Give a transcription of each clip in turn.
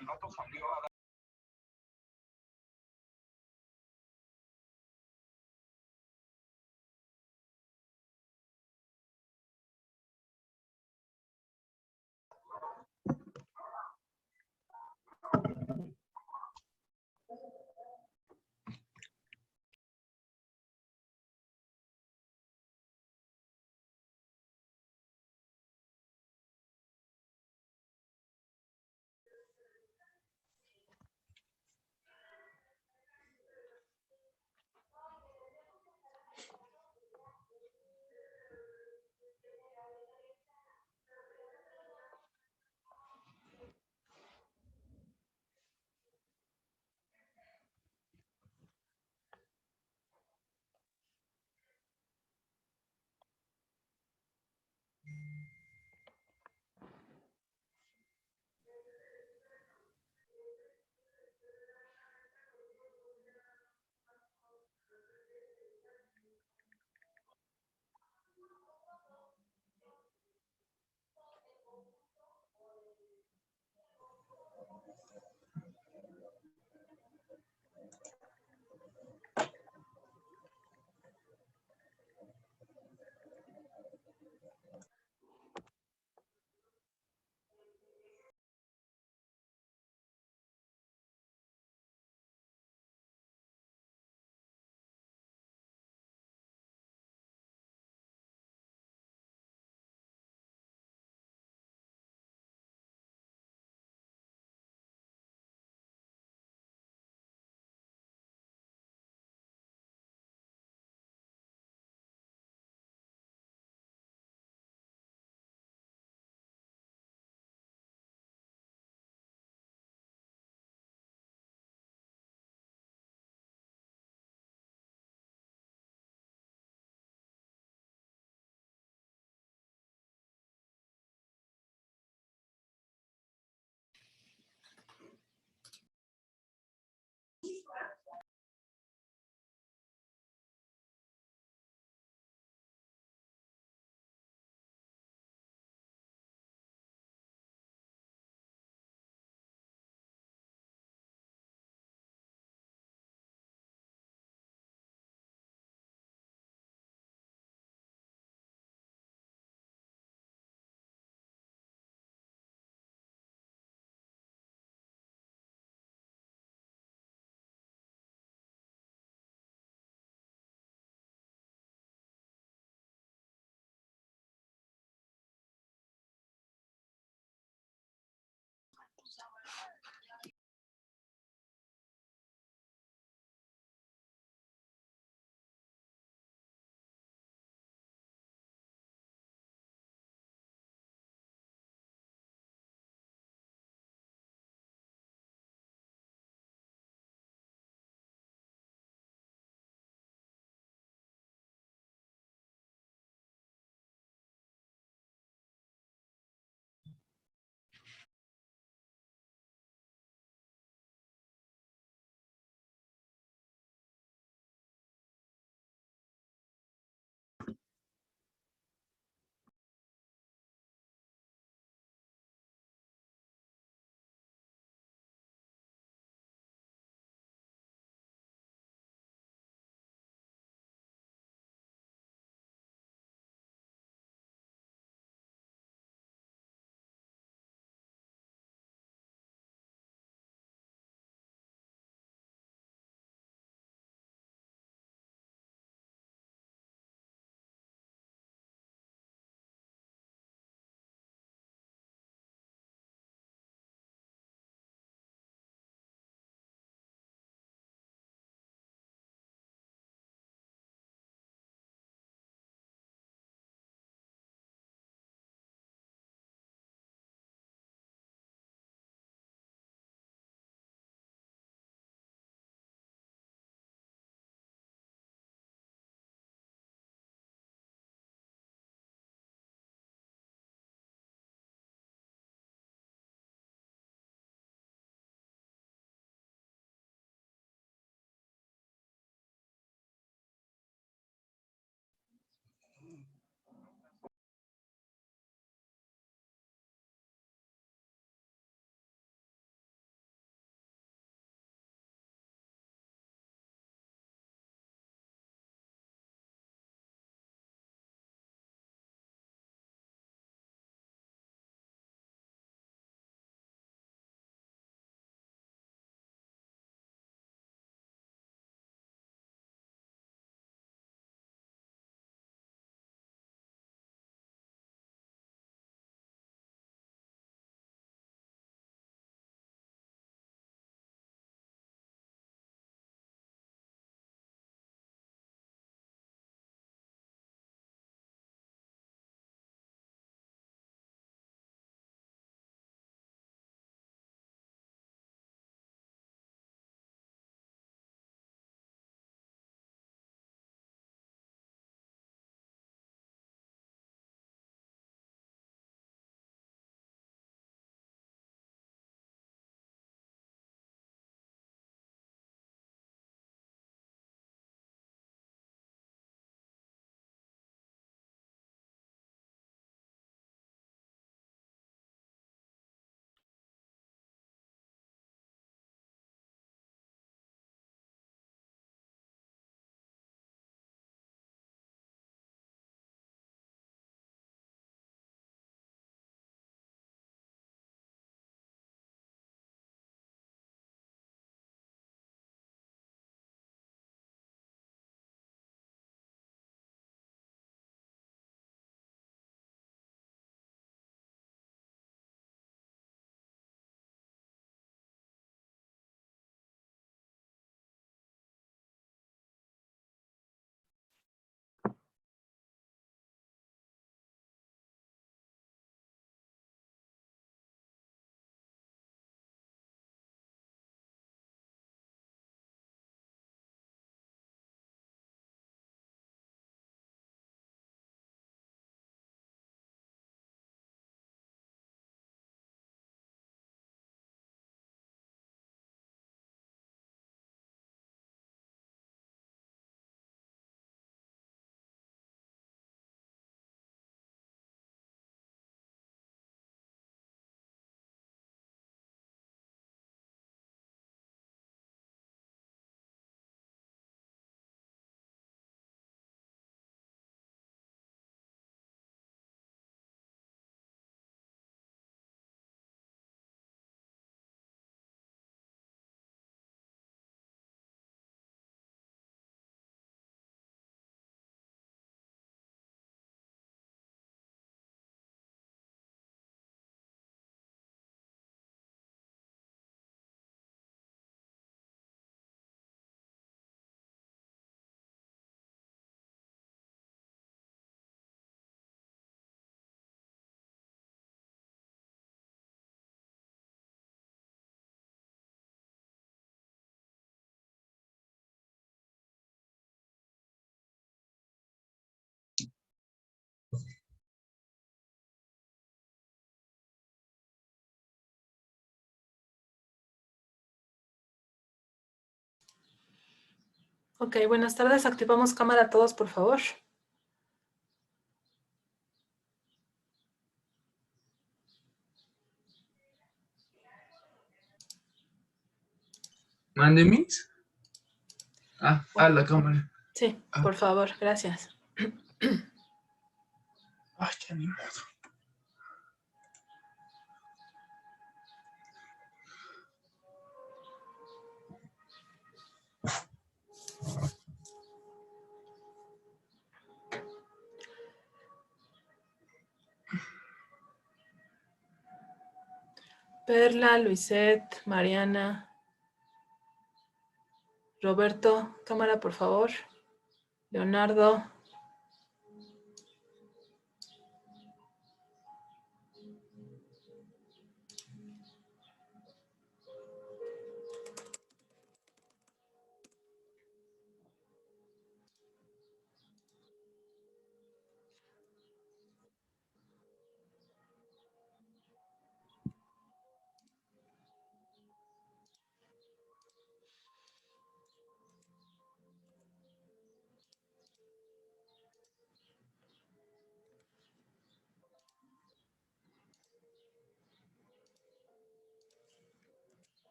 El vato salió a Ok, buenas tardes. Activamos cámara todos, por favor. ¿Mande, Miss? La cámara. Sí, por favor, gracias. Ay, ya ni modo. Perla, Luisette, Mariana, Roberto, cámara, por favor. Leonardo.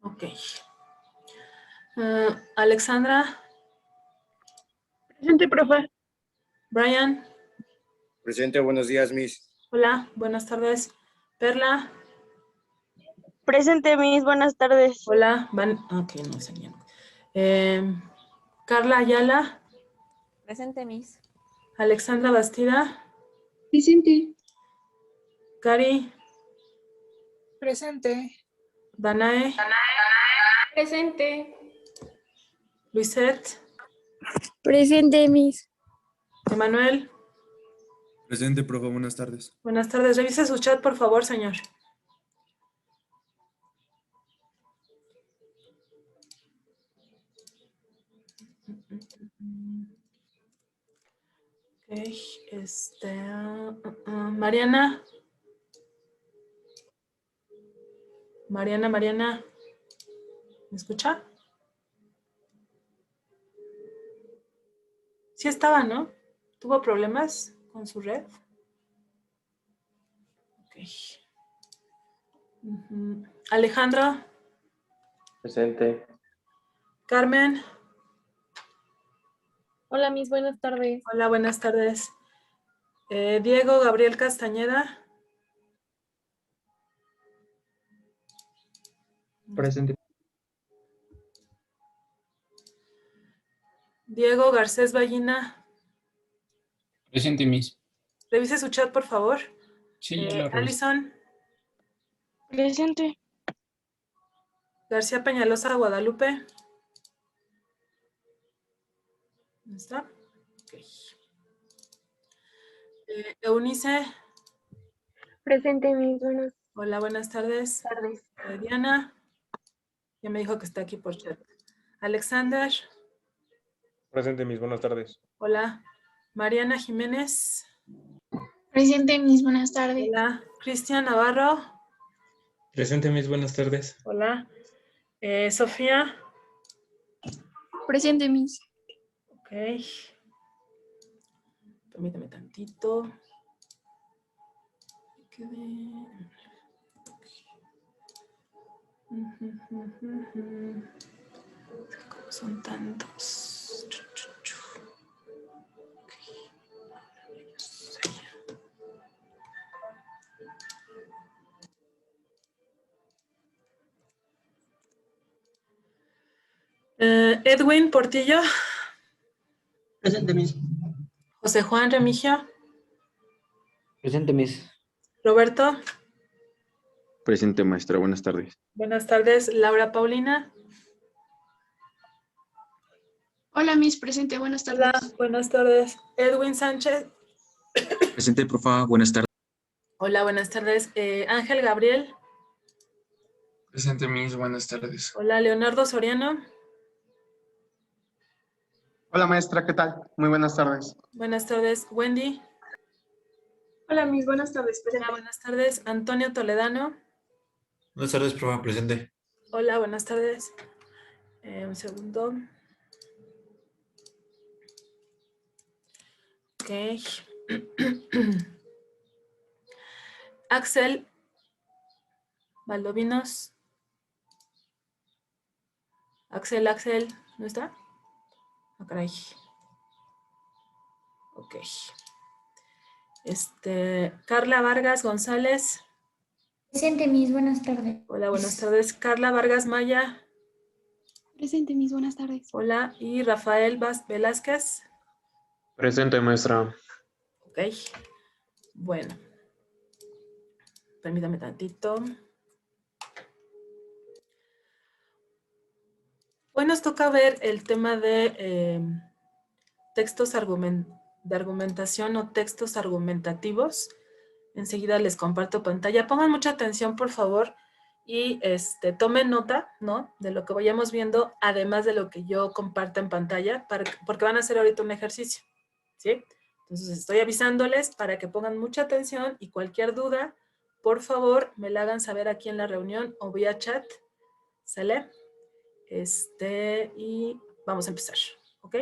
Ok. Alexandra. Presente, profe. Brian. Presente, buenos días, Miss. Hola, buenas tardes. Perla. Presente, Miss. Buenas tardes. Hola. Ok, no señor. Carla Ayala. Presente, Miss. Alexandra Bastida. Presente. Cari. Presente. Danae. Presente. Luisette. Presente, Miss. Emanuel. Presente, profe, buenas tardes. Buenas tardes. Revise su chat, por favor, señor. Ok, Mariana. Mariana. ¿Me escucha? Sí estaba, ¿no? ¿Tuvo problemas con su red? Ok. Alejandro. Presente. Carmen. Hola, Miss, buenas tardes. Hola, buenas tardes. Diego Gabriel Castañeda. Presente. Diego Garcés Ballina. Presente, Miss. Revise su chat, por favor. Sí, ya lo revisé. Alison. Presente. García Peñalosa Guadalupe. ¿Dónde está? Ok. Eunice. Presente, Miss, buenas Hola, buenas tardes. tardes. Diana. Ya me dijo que está aquí por chat. Alexander. Presente, Miss, buenas tardes. Hola. Mariana Jiménez. Presente, Miss, buenas tardes. Hola. Cristian Navarro. Presente, mis buenas tardes. Hola. Sofía. Presente, Miss. Ok. Permítame tantito. Me quedé. Es que como son tantos. Edwin Portillo. Presente, Miss. José Juan Remigio. Presente, Miss. Roberto. Presente, maestra, buenas tardes. Buenas tardes. Laura Paulina. Hola, Miss, presente, buenas tardes. Hola, buenas tardes. Edwin Sánchez. Presente, profa, buenas tardes. Hola, buenas tardes. Ángel Gabriel. Presente, Miss. Buenas tardes. Hola, Leonardo Soriano. Hola, maestra, ¿qué tal? Muy buenas tardes. Buenas tardes. Wendy. Hola, Miss, buenas tardes, Hola, presente. buenas tardes. Antonio Toledano. Buenas tardes, profe. Presente. Hola, buenas tardes. Un segundo. Ok. Axel Valdovinos. Axel, ¿no está? Ah, caray. Ok. Carla Vargas González. Presente, Miss. Buenas tardes. Hola, buenas tardes. Carla Vargas Maya. Presente, Miss. Buenas tardes. Hola. Y Rafael Velázquez. Presente, maestra. Ok. Bueno. Permítame tantito. Hoy nos toca ver el tema de textos de argumentación o textos argumentativos. Enseguida les comparto pantalla. Pongan mucha atención, por favor, y tomen nota, ¿no?, de lo que vayamos viendo, además de lo que yo comparto en pantalla, porque van a hacer ahorita un ejercicio, ¿sí? Entonces, estoy avisándoles para que pongan mucha atención y cualquier duda, por favor, me la hagan saber aquí en la reunión o vía chat, ¿sale? Y vamos a empezar, ¿ok?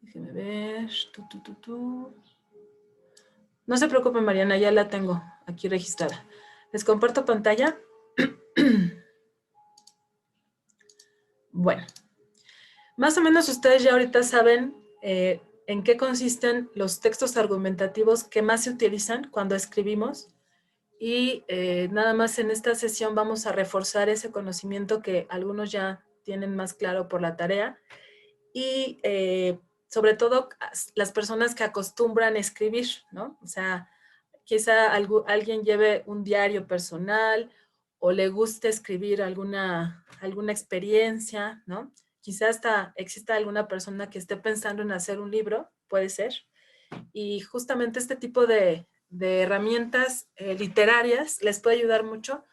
Déjenme ver. No se preocupen, Mariana, ya la tengo aquí registrada. Les comparto pantalla. Bueno, más o menos ustedes ya ahorita saben en qué consisten los textos argumentativos que más se utilizan cuando escribimos. Y nada más en esta sesión vamos a reforzar ese conocimiento que algunos ya tienen más claro por la tarea. Y sobre todo las personas que acostumbran a escribir, ¿no? O sea, quizá alguien lleve un diario personal o le guste escribir alguna experiencia, ¿no? Quizá hasta exista alguna persona que esté pensando en hacer un libro, puede ser. Y justamente este tipo de herramientas literarias les puede ayudar mucho.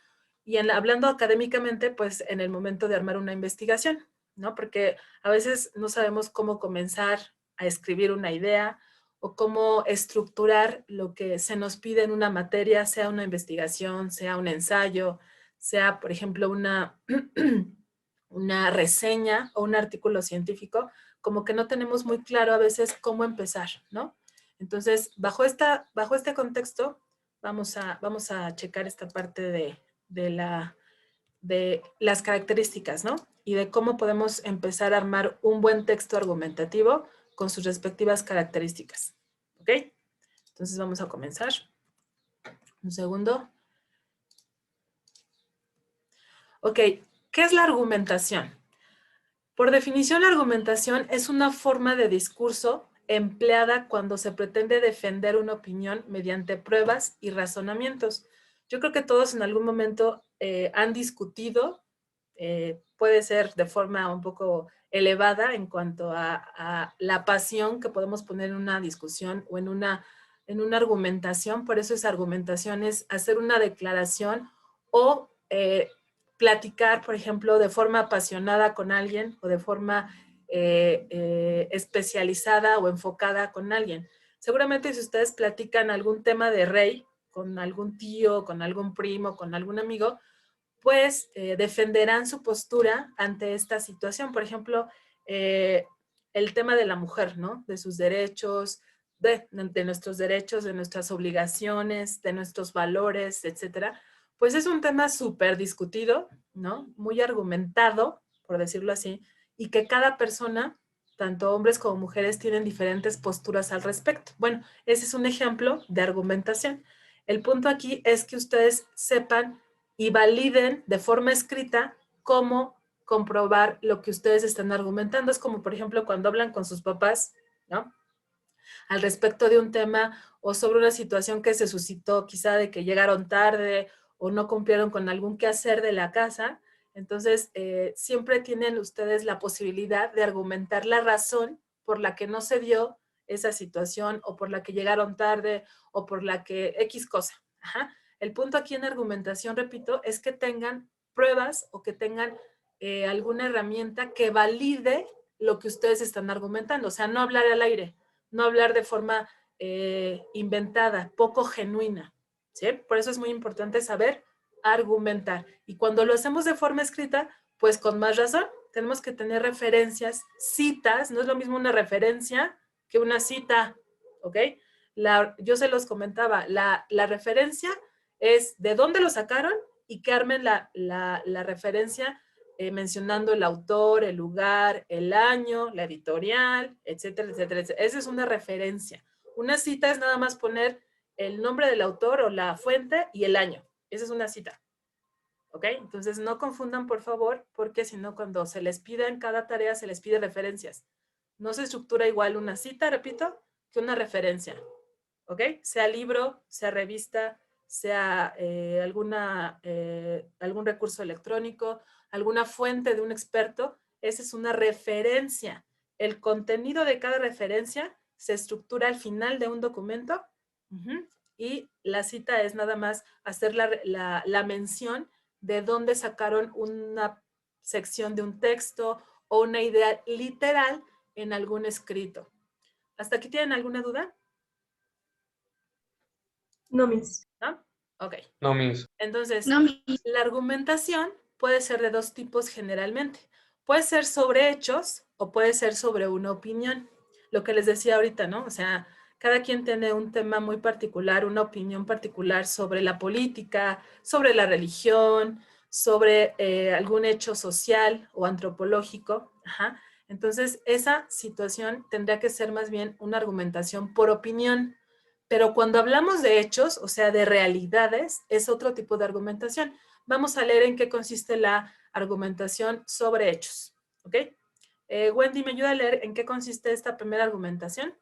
Y hablando académicamente, pues en el momento de armar una investigación, ¿no? Porque a veces no sabemos cómo comenzar a escribir una idea o cómo estructurar lo que se nos pide en una materia, sea una investigación, sea un ensayo, sea, por ejemplo, una reseña o un artículo científico, como que no tenemos muy claro a veces cómo empezar, ¿no? Entonces, bajo este contexto, vamos a checar esta parte de las características, ¿no? Y de cómo podemos empezar a armar un buen texto argumentativo con sus respectivas características. ¿Ok? Entonces vamos a comenzar. Un segundo. Ok, ¿qué es la argumentación? Por definición, la argumentación es una forma de discurso empleada cuando se pretende defender una opinión mediante pruebas y razonamientos. Yo creo que todos en algún momento han discutido, puede ser de forma un poco elevada en cuanto a la pasión que podemos poner en una discusión o en una argumentación. Por eso esa argumentación es hacer una declaración o platicar, por ejemplo, de forma apasionada con alguien o de forma especializada o enfocada con alguien. Seguramente si ustedes platican algún tema de rey con algún tío, con algún primo, con algún amigo, pues defenderán su postura ante esta situación. Por ejemplo, el tema de la mujer, ¿no? De sus derechos, de nuestros derechos, de nuestras obligaciones, de nuestros valores, etcétera. Pues es un tema súper discutido, ¿no? Muy argumentado, por decirlo así, y que cada persona, tanto hombres como mujeres, tienen diferentes posturas al respecto. Bueno, ese es un ejemplo de argumentación. El punto aquí es que ustedes sepan y validen de forma escrita cómo comprobar lo que ustedes están argumentando. Es como, por ejemplo, cuando hablan con sus papás, ¿no? Al respecto de un tema o sobre una situación que se suscitó, quizá de que llegaron tarde o no cumplieron con algún quehacer de la casa. Entonces, siempre tienen ustedes la posibilidad de argumentar la razón por la que no se dio esa situación o por la que llegaron tarde o por la que X cosa. Ajá. El punto aquí en argumentación, repito, es que tengan pruebas o que tengan alguna herramienta que valide lo que ustedes están argumentando. O sea, no hablar al aire, no hablar de forma inventada, poco genuina, ¿sí? Por eso es muy importante saber argumentar. Y cuando lo hacemos de forma escrita, pues con más razón, tenemos que tener referencias, citas, no es lo mismo una referencia que una cita, ¿ok? Yo se los comentaba, la referencia es de dónde lo sacaron y que armen la referencia mencionando el autor, el lugar, el año, la editorial, etcétera, etcétera, etcétera. Esa es una referencia. Una cita es nada más poner el nombre del autor o la fuente y el año. Esa es una cita. ¿Ok? Entonces no confundan, por favor, porque si no, cuando se les pida en cada tarea, se les pide referencias. No se estructura igual una cita, repito, que una referencia. ¿Ok? Sea libro, sea revista, sea algún recurso electrónico, alguna fuente de un experto, esa es una referencia. El contenido de cada referencia se estructura al final de un documento y la cita es nada más hacer la mención de dónde sacaron una sección de un texto o una idea literal en algún escrito. ¿Hasta aquí tienen alguna duda? No, Miss. ¿No? Ok. No, Miss. Entonces, No, la argumentación puede ser de dos tipos generalmente. Puede ser sobre hechos o puede ser sobre una opinión. Lo que les decía ahorita, ¿no? O sea, cada quien tiene un tema muy particular, una opinión particular sobre la política, sobre la religión, sobre algún hecho social o antropológico. Ajá. Entonces, esa situación tendría que ser más bien una argumentación por opinión. Pero cuando hablamos de hechos, o sea, de realidades, es otro tipo de argumentación. Vamos a leer en qué consiste la argumentación sobre hechos. ¿Ok? Wendy, ¿me ayuda a leer en qué consiste esta primera argumentación?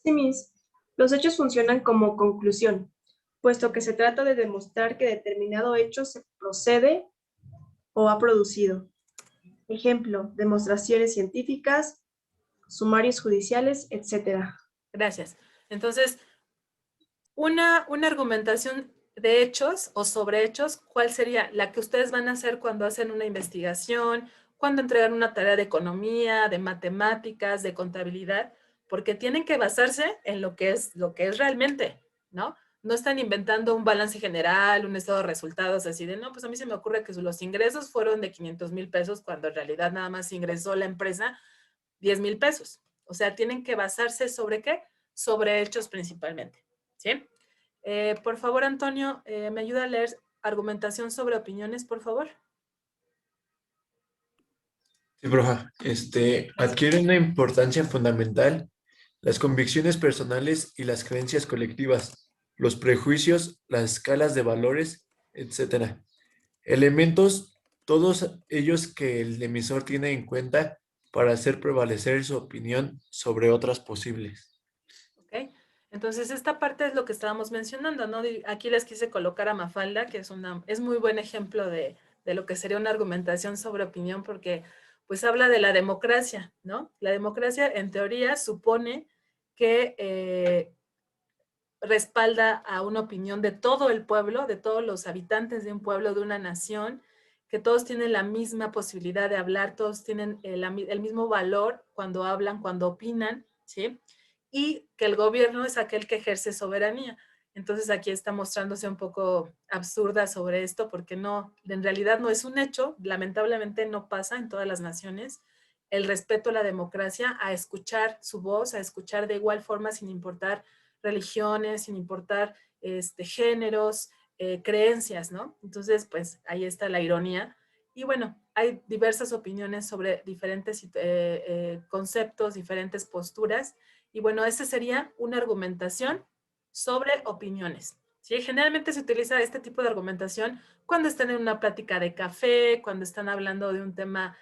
Sí, Miss. Los hechos funcionan como conclusión, puesto que se trata de demostrar que determinado hecho se procede o ha producido. Ejemplo, demostraciones científicas, sumarios judiciales, etc. Gracias. Entonces, una argumentación de hechos o sobre hechos, ¿cuál sería? La que ustedes van a hacer cuando hacen una investigación, cuando entregan una tarea de economía, de matemáticas, de contabilidad, porque tienen que basarse en lo que es realmente, ¿no? No están inventando un balance general, un estado de resultados así de, no, pues a mí se me ocurre que los ingresos fueron de 500,000 pesos cuando en realidad nada más ingresó la empresa 10,000 pesos. O sea, tienen que basarse sobre qué? Sobre hechos principalmente, ¿sí? Por favor, Antonio, ¿me ayuda a leer argumentación sobre opiniones, por favor? Sí, profa. Adquiere una importancia fundamental las convicciones personales y las creencias colectivas, los prejuicios, las escalas de valores, etcétera. Elementos, todos ellos que el emisor tiene en cuenta para hacer prevalecer su opinión sobre otras posibles. ¿Ok? Entonces, esta parte es lo que estábamos mencionando, ¿no? Aquí les quise colocar a Mafalda, que es muy buen ejemplo de lo que sería una argumentación sobre opinión, porque pues habla de la democracia, ¿no? La democracia, en teoría, supone que respalda a una opinión de todo el pueblo, de todos los habitantes de un pueblo, de una nación, que todos tienen la misma posibilidad de hablar, todos tienen el mismo valor cuando hablan, cuando opinan, ¿sí? Y que el gobierno es aquel que ejerce soberanía. Entonces aquí está mostrándose un poco absurda sobre esto porque no, en realidad no es un hecho, lamentablemente no pasa en todas las naciones, el respeto a la democracia, a escuchar su voz, a escuchar de igual forma sin importar religiones, sin importar géneros, creencias, ¿no? Entonces, pues ahí está la ironía. Y bueno, hay diversas opiniones sobre diferentes conceptos, diferentes posturas. Y bueno, esa sería una argumentación sobre opiniones. ¿Sí? Generalmente se utiliza este tipo de argumentación cuando están en una plática de café, cuando están hablando de un tema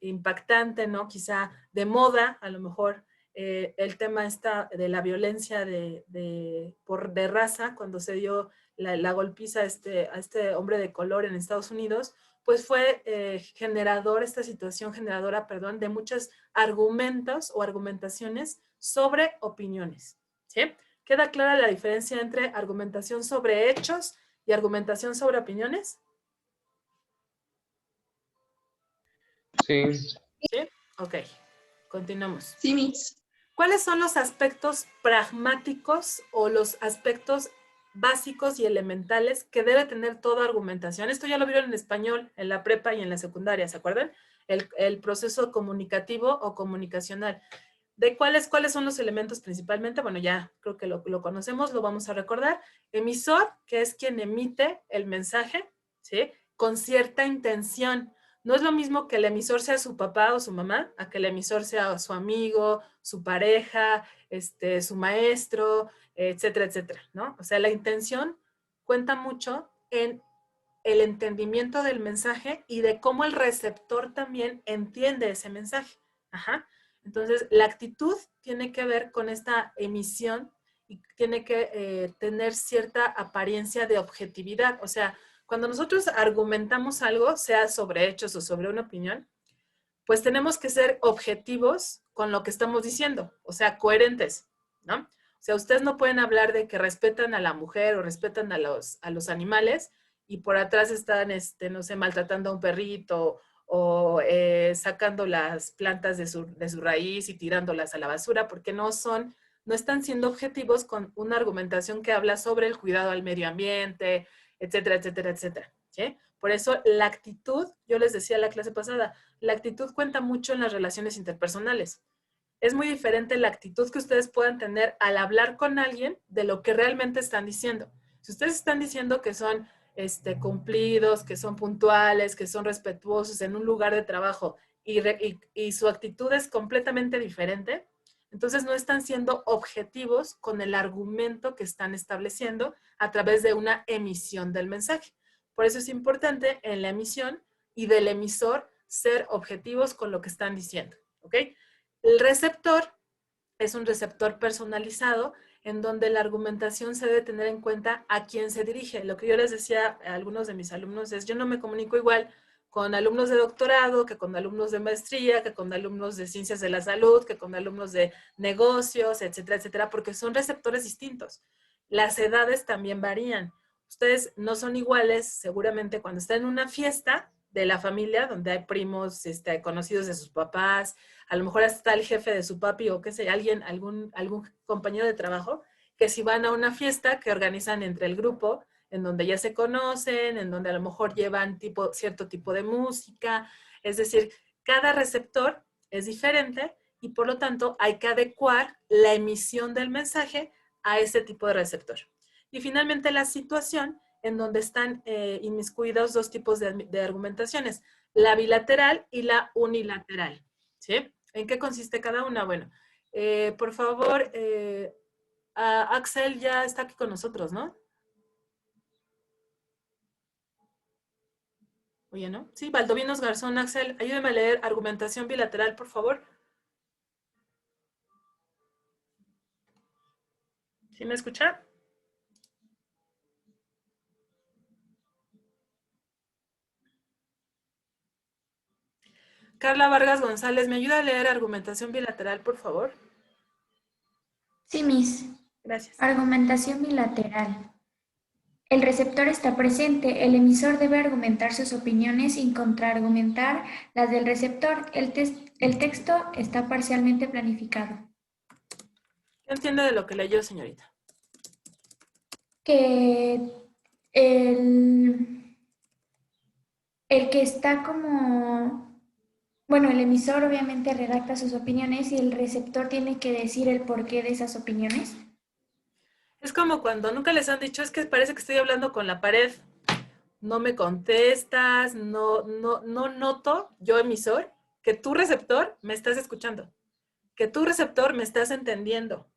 impactante, ¿no? Quizá de moda, a lo mejor el tema está de la violencia de raza, cuando se dio la golpiza a este hombre de color en Estados Unidos, pues fue esta situación generadora, perdón, de muchos argumentos o argumentaciones sobre opiniones, ¿sí? ¿Queda clara la diferencia entre argumentación sobre hechos y argumentación sobre opiniones? Sí. ¿Sí? Ok, continuamos. Sí, Miss. ¿Cuáles son los aspectos pragmáticos o los aspectos básicos y elementales que debe tener toda argumentación. Esto ya lo vieron en español, en la prepa y en la secundaria, ¿se acuerdan? El proceso comunicativo o comunicacional. ¿De cuáles son los elementos principalmente? Bueno, ya creo que lo conocemos, lo vamos a recordar. Emisor, que es quien emite el mensaje, ¿sí? Con cierta intención. No es lo mismo que el emisor sea su papá o su mamá, a que el emisor sea su amigo, su pareja, su maestro, etcétera, etcétera, ¿no? O sea, la intención cuenta mucho en el entendimiento del mensaje y de cómo el receptor también entiende ese mensaje. Ajá. Entonces, la actitud tiene que ver con esta emisión y tiene que tener cierta apariencia de objetividad. O sea, cuando nosotros argumentamos algo, sea sobre hechos o sobre una opinión, pues tenemos que ser objetivos con lo que estamos diciendo, o sea, coherentes, ¿no? O sea, ustedes no pueden hablar de que respetan a la mujer o respetan a los animales y por atrás están, no sé, maltratando a un perrito o sacando las plantas de su raíz y tirándolas a la basura, porque no están siendo objetivos con una argumentación que habla sobre el cuidado al medio ambiente, etcétera, etcétera, etcétera, ¿sí? Por eso la actitud, yo les decía en la clase pasada, la actitud cuenta mucho en las relaciones interpersonales. Es muy diferente la actitud que ustedes puedan tener al hablar con alguien de lo que realmente están diciendo. Si ustedes están diciendo que son cumplidos, que son puntuales, que son respetuosos en un lugar de trabajo y su actitud es completamente diferente, entonces no están siendo objetivos con el argumento que están estableciendo a través de una emisión del mensaje. Por eso es importante en la emisión y del emisor ser objetivos con lo que están diciendo, ¿ok? El receptor es un receptor personalizado en donde la argumentación se debe tener en cuenta a quién se dirige. Lo que yo les decía a algunos de mis alumnos es, yo no me comunico igual con alumnos de doctorado, que con alumnos de maestría, que con alumnos de ciencias de la salud, que con alumnos de negocios, etcétera, etcétera, porque son receptores distintos. Las edades también varían. Ustedes no son iguales, seguramente cuando están en una fiesta de la familia, donde hay primos conocidos de sus papás, a lo mejor hasta el jefe de su papi o qué sé, algún compañero de trabajo, que si van a una fiesta que organizan entre el grupo, en donde ya se conocen, en donde a lo mejor llevan cierto tipo de música, es decir, cada receptor es diferente y por lo tanto hay que adecuar la emisión del mensaje a ese tipo de receptor. Y finalmente la situación en donde están inmiscuidos dos tipos de argumentaciones, la bilateral y la unilateral, ¿sí? ¿En qué consiste cada una? Bueno, por favor, Axel ya está aquí con nosotros, ¿no? Oye, ¿no? Sí, Valdovinos Garzón, Axel, ayúdame a leer argumentación bilateral, por favor. ¿Sí me escucha? Carla Vargas González, ¿me ayuda a leer argumentación bilateral, por favor? Sí, Miss. Gracias. Argumentación bilateral. El receptor está presente. El emisor debe argumentar sus opiniones sin contraargumentar las del receptor. El texto está parcialmente planificado. ¿Qué entiende de lo que leyó, señorita? Que el que está como... Bueno, el emisor obviamente redacta sus opiniones y el receptor tiene que decir el porqué de esas opiniones. Es como cuando nunca les han dicho, es que parece que estoy hablando con la pared. No me contestas, no noto, yo emisor, que tu receptor me estás escuchando, que tu receptor me estás entendiendo,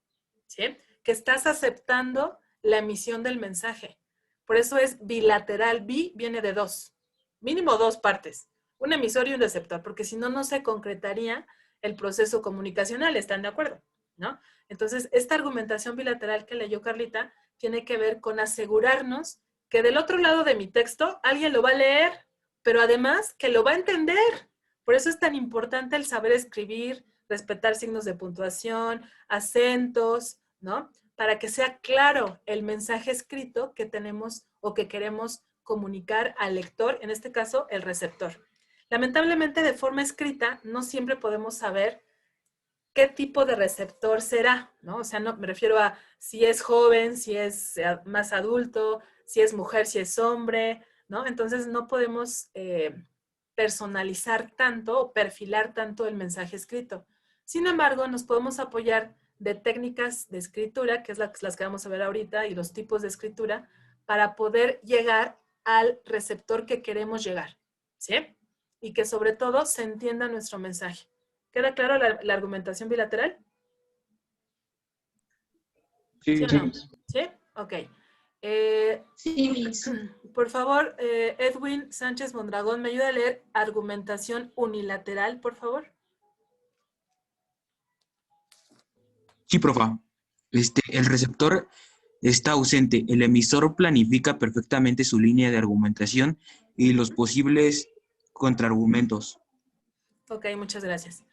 ¿sí? Que estás aceptando la emisión del mensaje. Por eso es bilateral. Bi viene de dos, mínimo dos partes, un emisor y un receptor, porque si no, no se concretaría el proceso comunicacional, ¿están de acuerdo? ¿No? Entonces, esta argumentación bilateral que leyó Carlita tiene que ver con asegurarnos que del otro lado de mi texto alguien lo va a leer, pero además que lo va a entender. Por eso es tan importante el saber escribir, respetar signos de puntuación, acentos, ¿no? Para que sea claro el mensaje escrito que tenemos o que queremos comunicar al lector, en este caso, el receptor. Lamentablemente, de forma escrita, no siempre podemos saber qué tipo de receptor será, ¿no? O sea, no me refiero a si es joven, si es más adulto, si es mujer, si es hombre, ¿no? Entonces no podemos personalizar tanto o perfilar tanto el mensaje escrito. Sin embargo, nos podemos apoyar de técnicas de escritura, que es las que vamos a ver ahorita, y los tipos de escritura, para poder llegar al receptor que queremos llegar, ¿sí? Y que sobre todo se entienda nuestro mensaje. ¿Queda claro la argumentación bilateral? Sí, ¿Sí o no? ¿Sí? Ok. Sí, Por favor, Edwin Sánchez Mondragón, ¿me ayuda a leer argumentación unilateral, por favor? Sí, profa. El receptor está ausente. El emisor planifica perfectamente su línea de argumentación y los posibles contraargumentos. Ok, muchas gracias.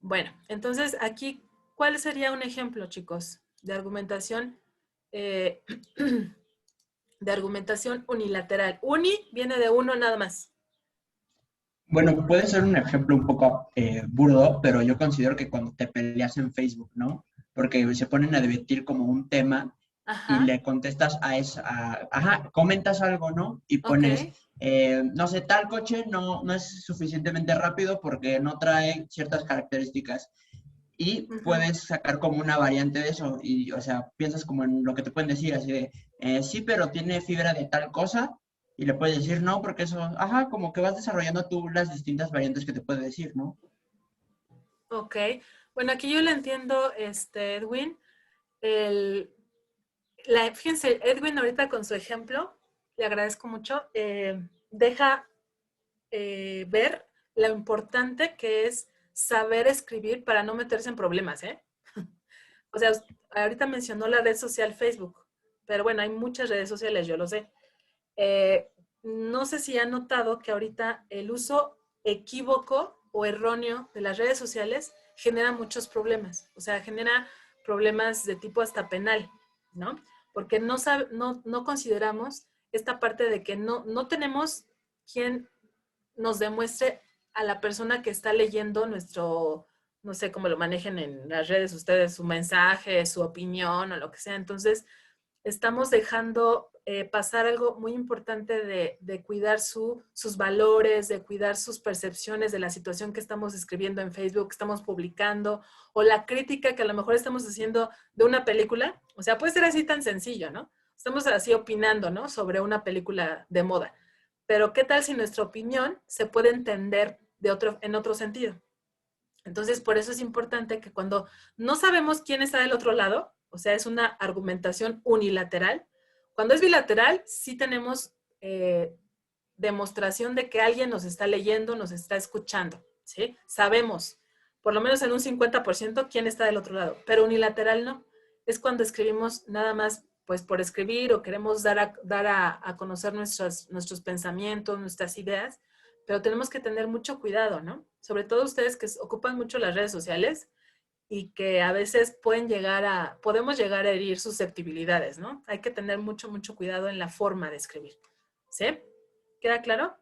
Bueno, entonces aquí, ¿cuál sería un ejemplo, chicos, de argumentación de argumentación unilateral? Uni viene de uno nada más. Bueno, puede ser un ejemplo un poco burdo, pero yo considero que cuando te peleas en Facebook, ¿no? Porque se ponen a debatir como un tema y Ajá, le contestas a eso, ajá, comentas algo, ¿no? Y ok. pones, no sé, tal coche no es suficientemente rápido porque no trae ciertas características. Y Ujú. puedes sacar como una variante de eso. Y, o sea, piensas como en lo que te pueden decir, así de, sí, pero tiene fibra de tal cosa. Y le puedes decir no, porque eso, ajá, como que vas desarrollando tú las distintas variantes que te puede decir, ¿no? Ok. Bueno, aquí yo le entiendo, Edwin. Fíjense, Edwin ahorita con su ejemplo, le agradezco mucho, deja ver lo importante que es saber escribir para no meterse en problemas, ¿eh? O sea, ahorita mencionó la red social Facebook, pero bueno, hay muchas redes sociales, yo lo sé. No sé si han notado que ahorita el uso equívoco o erróneo de las redes sociales genera muchos problemas. O sea, genera problemas de tipo hasta penal, ¿no? Porque no consideramos esta parte de que no tenemos quien nos demuestre a la persona que está leyendo nuestro, no sé cómo lo manejen en las redes ustedes, su mensaje, su opinión o lo que sea. Entonces, estamos dejando pasar algo muy importante de cuidar sus valores, de cuidar sus percepciones de la situación que estamos escribiendo en Facebook, que estamos publicando, o la crítica que a lo mejor estamos haciendo de una película. O sea, puede ser así tan sencillo, ¿no? Estamos así opinando, ¿no? Sobre una película de moda. Pero ¿qué tal si nuestra opinión se puede entender en otro sentido? Entonces, por eso es importante que cuando no sabemos quién está del otro lado, o sea, es una argumentación unilateral, cuando es bilateral, sí tenemos demostración de que alguien nos está leyendo, nos está escuchando, ¿sí? Sabemos, por lo menos en un 50%, quién está del otro lado, pero unilateral no. Es cuando escribimos nada más pues por escribir o queremos dar a conocer nuestros pensamientos, nuestras ideas, pero tenemos que tener mucho cuidado, ¿no? Sobre todo ustedes que ocupan mucho las redes sociales y que a veces podemos llegar a herir susceptibilidades, ¿no? Hay que tener mucho, mucho cuidado en la forma de escribir. ¿Sí? ¿Queda claro?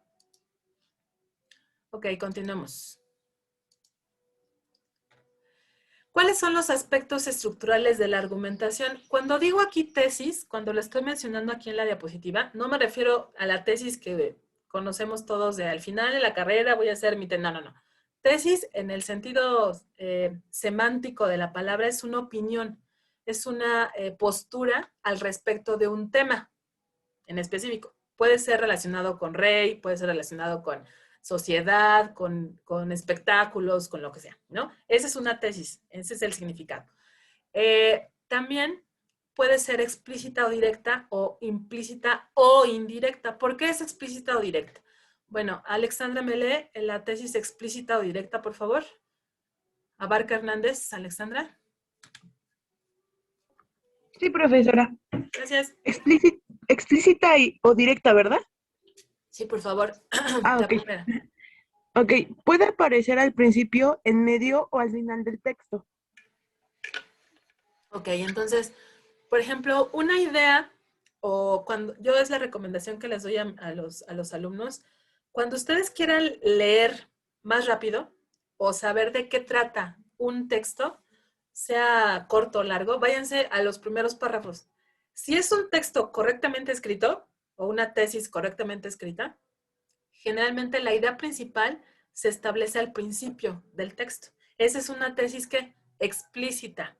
Ok, continuemos. ¿Cuáles son los aspectos estructurales de la argumentación? Cuando digo aquí tesis, cuando lo estoy mencionando aquí en la diapositiva, no me refiero a la tesis que conocemos todos de al final de la carrera voy a hacer mi tesis. No. Tesis en el sentido semántico de la palabra es una opinión, es una postura al respecto de un tema en específico. Puede ser relacionado con rey, puede ser relacionado con sociedad, con espectáculos, con lo que sea, ¿no? Esa es una tesis, ese es el significado. También puede ser explícita o directa o implícita o indirecta. ¿Por qué es explícita o directa? Bueno, Alexandra me lee la tesis explícita o directa, por favor. Abarca Hernández, Alexandra. Sí, profesora. Gracias. Explícita o directa, ¿verdad? Sí, por favor. Ah, La ok. primera. Ok, puede aparecer al principio, en medio o al final del texto. Ok, entonces, por ejemplo, una idea, o cuando yo es la recomendación que les doy a los alumnos, cuando ustedes quieran leer más rápido o saber de qué trata un texto, sea corto o largo, váyanse a los primeros párrafos. Si es un texto correctamente escrito o una tesis correctamente escrita, generalmente la idea principal se establece al principio del texto. Esa es una tesis que explícita.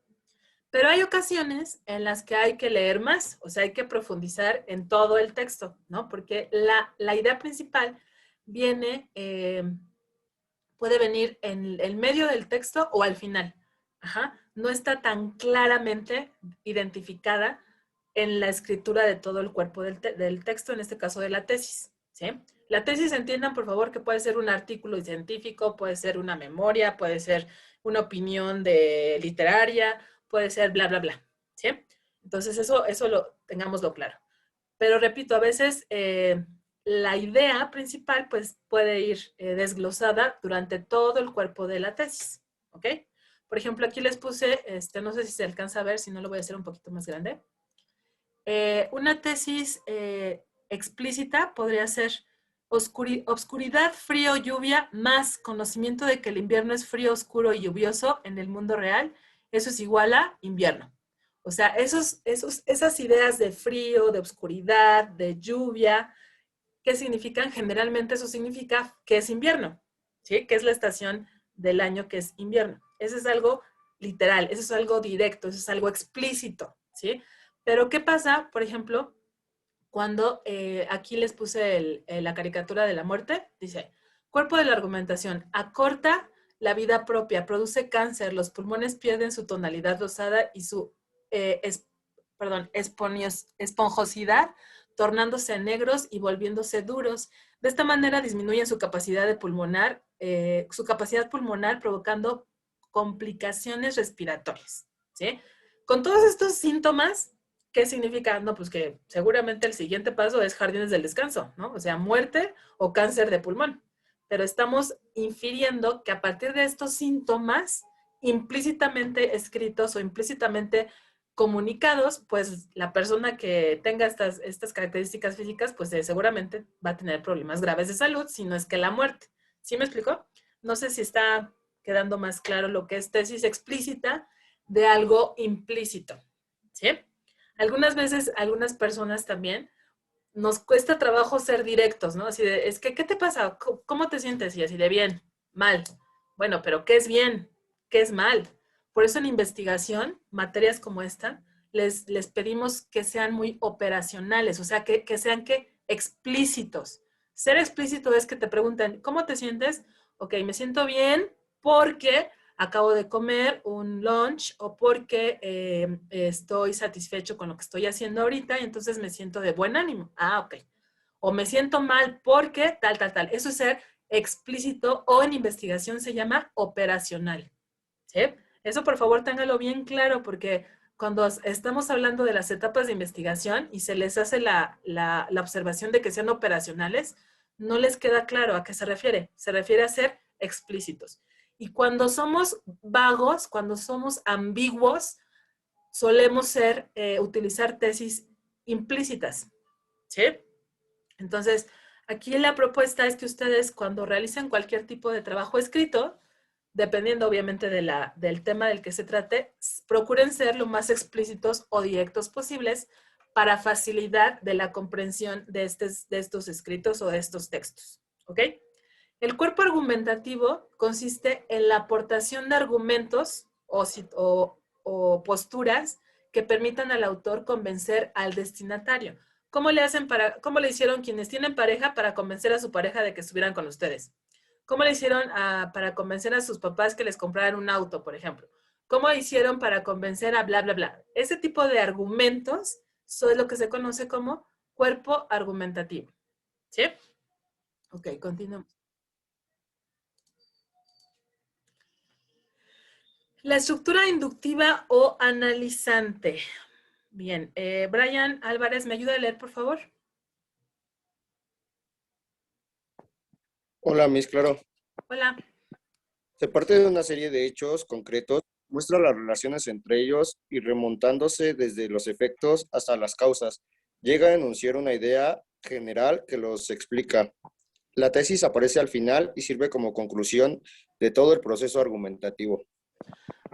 Pero hay ocasiones en las que hay que leer más, o sea, hay que profundizar en todo el texto, ¿no? Porque la idea principal viene, puede venir en el medio del texto o al final. Ajá. No está tan claramente identificada en la escritura de todo el cuerpo del texto, en este caso de la tesis, ¿sí? La tesis, entiendan por favor que puede ser un artículo científico, puede ser una memoria, puede ser una opinión literaria, puede ser bla, bla, bla, ¿sí? Entonces eso tengámoslo claro. Pero repito, a veces la idea principal pues puede ir desglosada durante todo el cuerpo de la tesis, ¿ok? Por ejemplo, aquí les puse, no sé si se alcanza a ver, si no lo voy a hacer un poquito más grande. Una tesis explícita podría ser obscuridad, frío, lluvia, más conocimiento de que el invierno es frío, oscuro y lluvioso en el mundo real. Eso es igual a invierno. O sea, esas ideas de frío, de oscuridad, de lluvia, ¿qué significan? Generalmente eso significa que es invierno, ¿sí? Que es la estación del año que es invierno. Eso es algo literal, eso es algo directo, eso es algo explícito, ¿sí? Pero ¿qué pasa, por ejemplo, cuando aquí les puse la caricatura de la muerte? Dice, cuerpo de la argumentación, acorta la vida propia, produce cáncer, los pulmones pierden su tonalidad rosada y su esponjosidad, tornándose negros y volviéndose duros. De esta manera disminuyen su capacidad pulmonar, provocando complicaciones respiratorias, ¿sí? Con todos estos síntomas, ¿qué significa? No, pues que seguramente el siguiente paso es jardines del descanso, ¿no? O sea, muerte o cáncer de pulmón. Pero estamos infiriendo que a partir de estos síntomas implícitamente escritos o implícitamente comunicados, pues la persona que tenga estas características físicas, pues seguramente va a tener problemas graves de salud, si no es que la muerte. ¿Sí me explico? No sé si está quedando más claro lo que es tesis explícita de algo implícito, ¿sí? Algunas veces, algunas personas también, nos cuesta trabajo ser directos, ¿no? Así de, es que, ¿qué te pasa? ¿Cómo te sientes? Y así de bien, mal. Bueno, pero ¿qué es bien? ¿Qué es mal? Por eso en investigación, materias como esta, les pedimos que sean muy operacionales, o sea, que sean explícitos. Ser explícito es que te pregunten, ¿cómo te sientes? Ok, me siento bien porque acabo de comer un lunch o porque estoy satisfecho con lo que estoy haciendo ahorita y entonces me siento de buen ánimo. Ah, ok. O me siento mal porque tal, tal, tal. Eso es ser explícito o en investigación se llama operacional. ¿Sí? Eso por favor téngalo bien claro porque cuando estamos hablando de las etapas de investigación y se les hace la observación de que sean operacionales, no les queda claro a qué se refiere. Se refiere a ser explícitos. Y cuando somos vagos, cuando somos ambiguos, solemos utilizar tesis implícitas, ¿sí? Entonces, aquí la propuesta es que ustedes cuando realicen cualquier tipo de trabajo escrito, dependiendo obviamente del tema del que se trate, procuren ser lo más explícitos o directos posibles para facilidad de la comprensión de estos escritos o de estos textos, ¿ok? El cuerpo argumentativo consiste en la aportación de argumentos o posturas que permitan al autor convencer al destinatario. ¿Cómo le hicieron quienes tienen pareja para convencer a su pareja de que estuvieran con ustedes? ¿Cómo le hicieron para convencer a sus papás que les compraran un auto, por ejemplo? ¿Cómo hicieron para convencer a bla, bla, bla? Ese tipo de argumentos es lo que se conoce como cuerpo argumentativo. ¿Sí? Ok, continuamos. La estructura inductiva o analizante. Bien, Brian Álvarez, ¿me ayuda a leer, por favor? Hola, Miss, claro. Hola. Se parte de una serie de hechos concretos, muestra las relaciones entre ellos y remontándose desde los efectos hasta las causas, llega a enunciar una idea general que los explica. La tesis aparece al final y sirve como conclusión de todo el proceso argumentativo.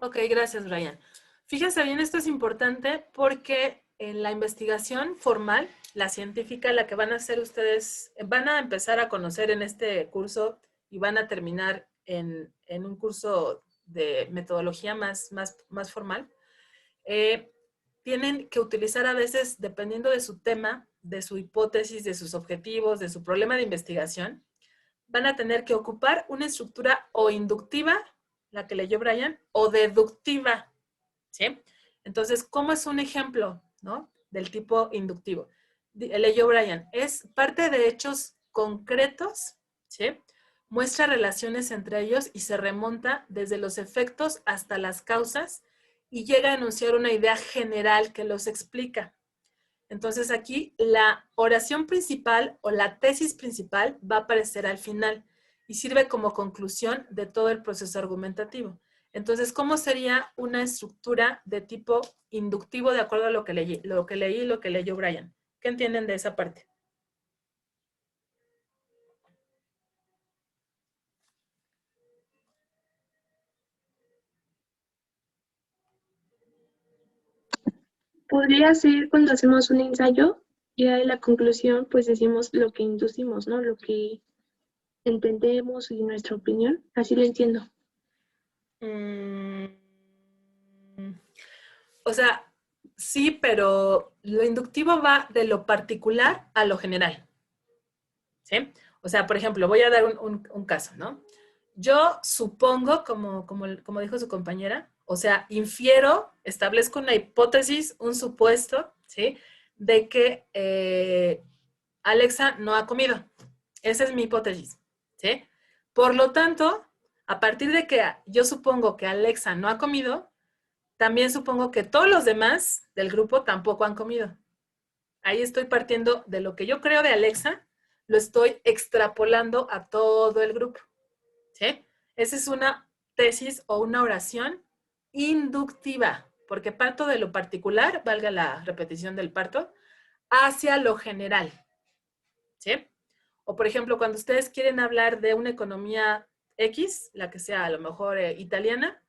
Ok, gracias, Brian. Fíjense bien, esto es importante porque en la investigación formal, la científica, la que van a hacer ustedes, van a empezar a conocer en este curso y van a terminar en un curso de metodología más formal, tienen que utilizar a veces, dependiendo de su tema, de su hipótesis, de sus objetivos, de su problema de investigación, van a tener que ocupar una estructura o inductiva, la que leyó Brian, o deductiva, ¿sí? Entonces, ¿cómo es un ejemplo, ¿no? Del tipo inductivo? Leyó Brian, es parte de hechos concretos, ¿sí? Muestra relaciones entre ellos y se remonta desde los efectos hasta las causas y llega a enunciar una idea general que los explica. Entonces aquí la oración principal o la tesis principal va a aparecer al final y sirve como conclusión de todo el proceso argumentativo. Entonces, ¿cómo sería una estructura de tipo inductivo de acuerdo a lo que leí y lo que leyó Brian? ¿Qué entienden de esa parte? Podría ser cuando hacemos un ensayo, ya en la conclusión, pues decimos lo que inducimos, ¿no? Lo que entendemos y nuestra opinión. Así lo entiendo. O sea, sí, pero lo inductivo va de lo particular a lo general. ¿Sí? O sea, por ejemplo, voy a dar un caso, ¿no? Yo supongo, como dijo su compañera, o sea, infiero, establezco una hipótesis, un supuesto, ¿sí? De que Alexa no ha comido. Esa es mi hipótesis, ¿sí? Por lo tanto, a partir de que yo supongo que Alexa no ha comido, también supongo que todos los demás del grupo tampoco han comido. Ahí estoy partiendo de lo que yo creo de Alexa, lo estoy extrapolando a todo el grupo. ¿Sí? Esa es una tesis o una oración inductiva, porque parto de lo particular, valga la repetición del parto, hacia lo general. ¿Sí? O por ejemplo, cuando ustedes quieren hablar de una economía X, la que sea a lo mejor italiana,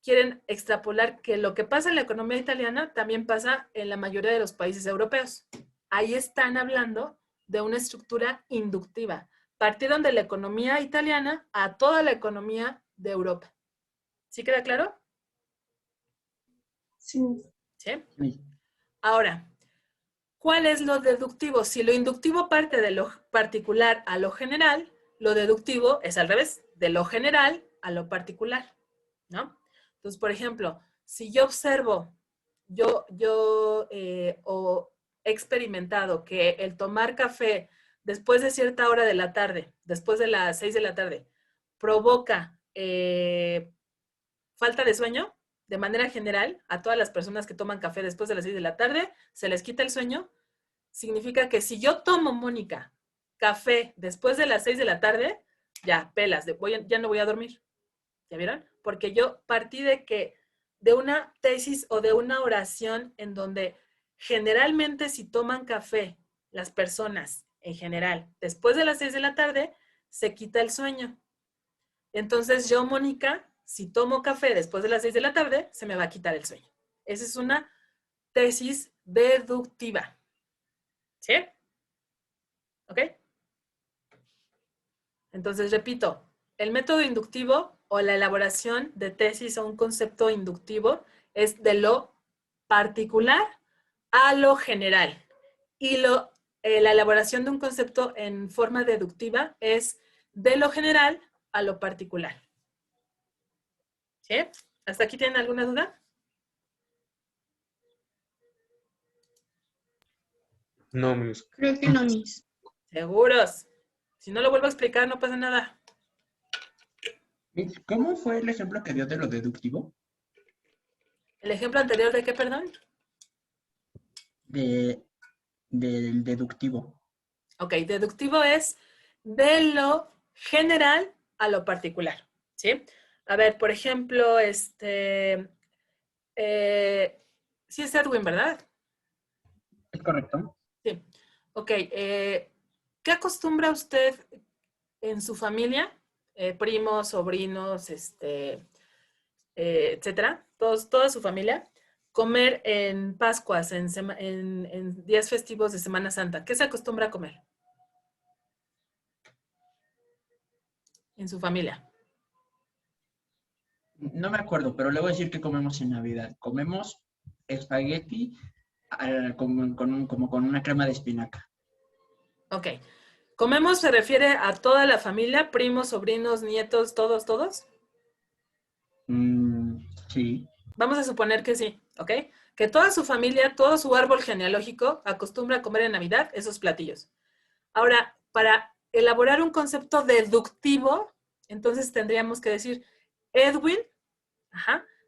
quieren extrapolar que lo que pasa en la economía italiana también pasa en la mayoría de los países europeos. Ahí están hablando de una estructura inductiva. Partieron de la economía italiana a toda la economía de Europa. ¿Sí queda claro? Sí. ¿Sí? Ahora, ¿cuál es lo deductivo? Si lo inductivo parte de lo particular a lo general, lo deductivo es al revés, de lo general a lo particular, ¿no? Entonces, por ejemplo, si yo observo, o he experimentado que el tomar café después de cierta hora de la tarde, después de las 6 de la tarde, provoca falta de sueño, de manera general, a todas las personas que toman café después de las 6 de la tarde, se les quita el sueño, significa que si yo tomo, Mónica, café después de las 6 de la tarde, ya, pelas, ya no voy a dormir. ¿Ya vieron? Porque yo partí de una tesis o de una oración en donde generalmente si toman café las personas en general después de las 6 de la tarde, se quita el sueño. Entonces yo, Mónica, si tomo café después de las 6 de la tarde, se me va a quitar el sueño. Esa es una tesis deductiva. ¿Sí? ¿Ok? Entonces, repito, el método inductivo o la elaboración de tesis o un concepto inductivo es de lo particular a lo general. Y la elaboración de un concepto en forma deductiva es de lo general a lo particular. ¿Sí? ¿Hasta aquí tienen alguna duda? No, Miss. Creo que no, Miss. ¿Seguros? Si no lo vuelvo a explicar, no pasa nada. Miss, ¿cómo fue el ejemplo que dio de lo deductivo? ¿El ejemplo anterior de qué, perdón? Del deductivo. Ok, deductivo es de lo general a lo particular, ¿sí? A ver, por ejemplo, sí es Edwin, ¿verdad? ¿Es correcto? Sí. Ok, ¿qué acostumbra usted en su familia? Primos, sobrinos, etcétera, toda su familia, comer en Pascuas, en días festivos de Semana Santa? ¿Qué se acostumbra a comer en su familia? No me acuerdo, pero le voy a decir que comemos en Navidad. Comemos espagueti como con una crema de espinaca. Ok. ¿Comemos se refiere a toda la familia, primos, sobrinos, nietos, todos? Sí. Vamos a suponer que sí, ¿ok? Que toda su familia, todo su árbol genealógico acostumbra a comer en Navidad esos platillos. Ahora, para elaborar un concepto deductivo, entonces tendríamos que decir, Edwin,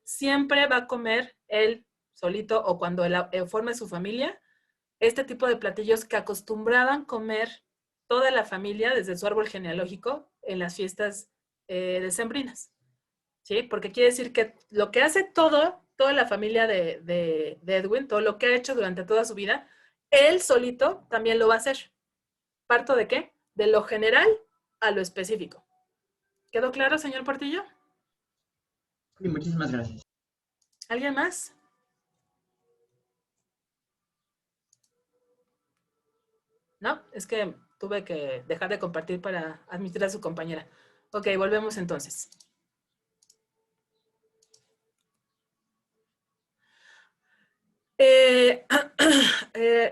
siempre va a comer él solito o cuando forme su familia, este tipo de platillos que acostumbraban comer toda la familia desde su árbol genealógico en las fiestas decembrinas. ¿Sí? Porque quiere decir que lo que hace toda la familia de Edwin, todo lo que ha hecho durante toda su vida, él solito también lo va a hacer. ¿Parto de qué? De lo general a lo específico. ¿Quedó claro, señor Portillo? Sí, muchísimas gracias. ¿Alguien más? No, es que tuve que dejar de compartir para admitir a su compañera. Ok, volvemos entonces.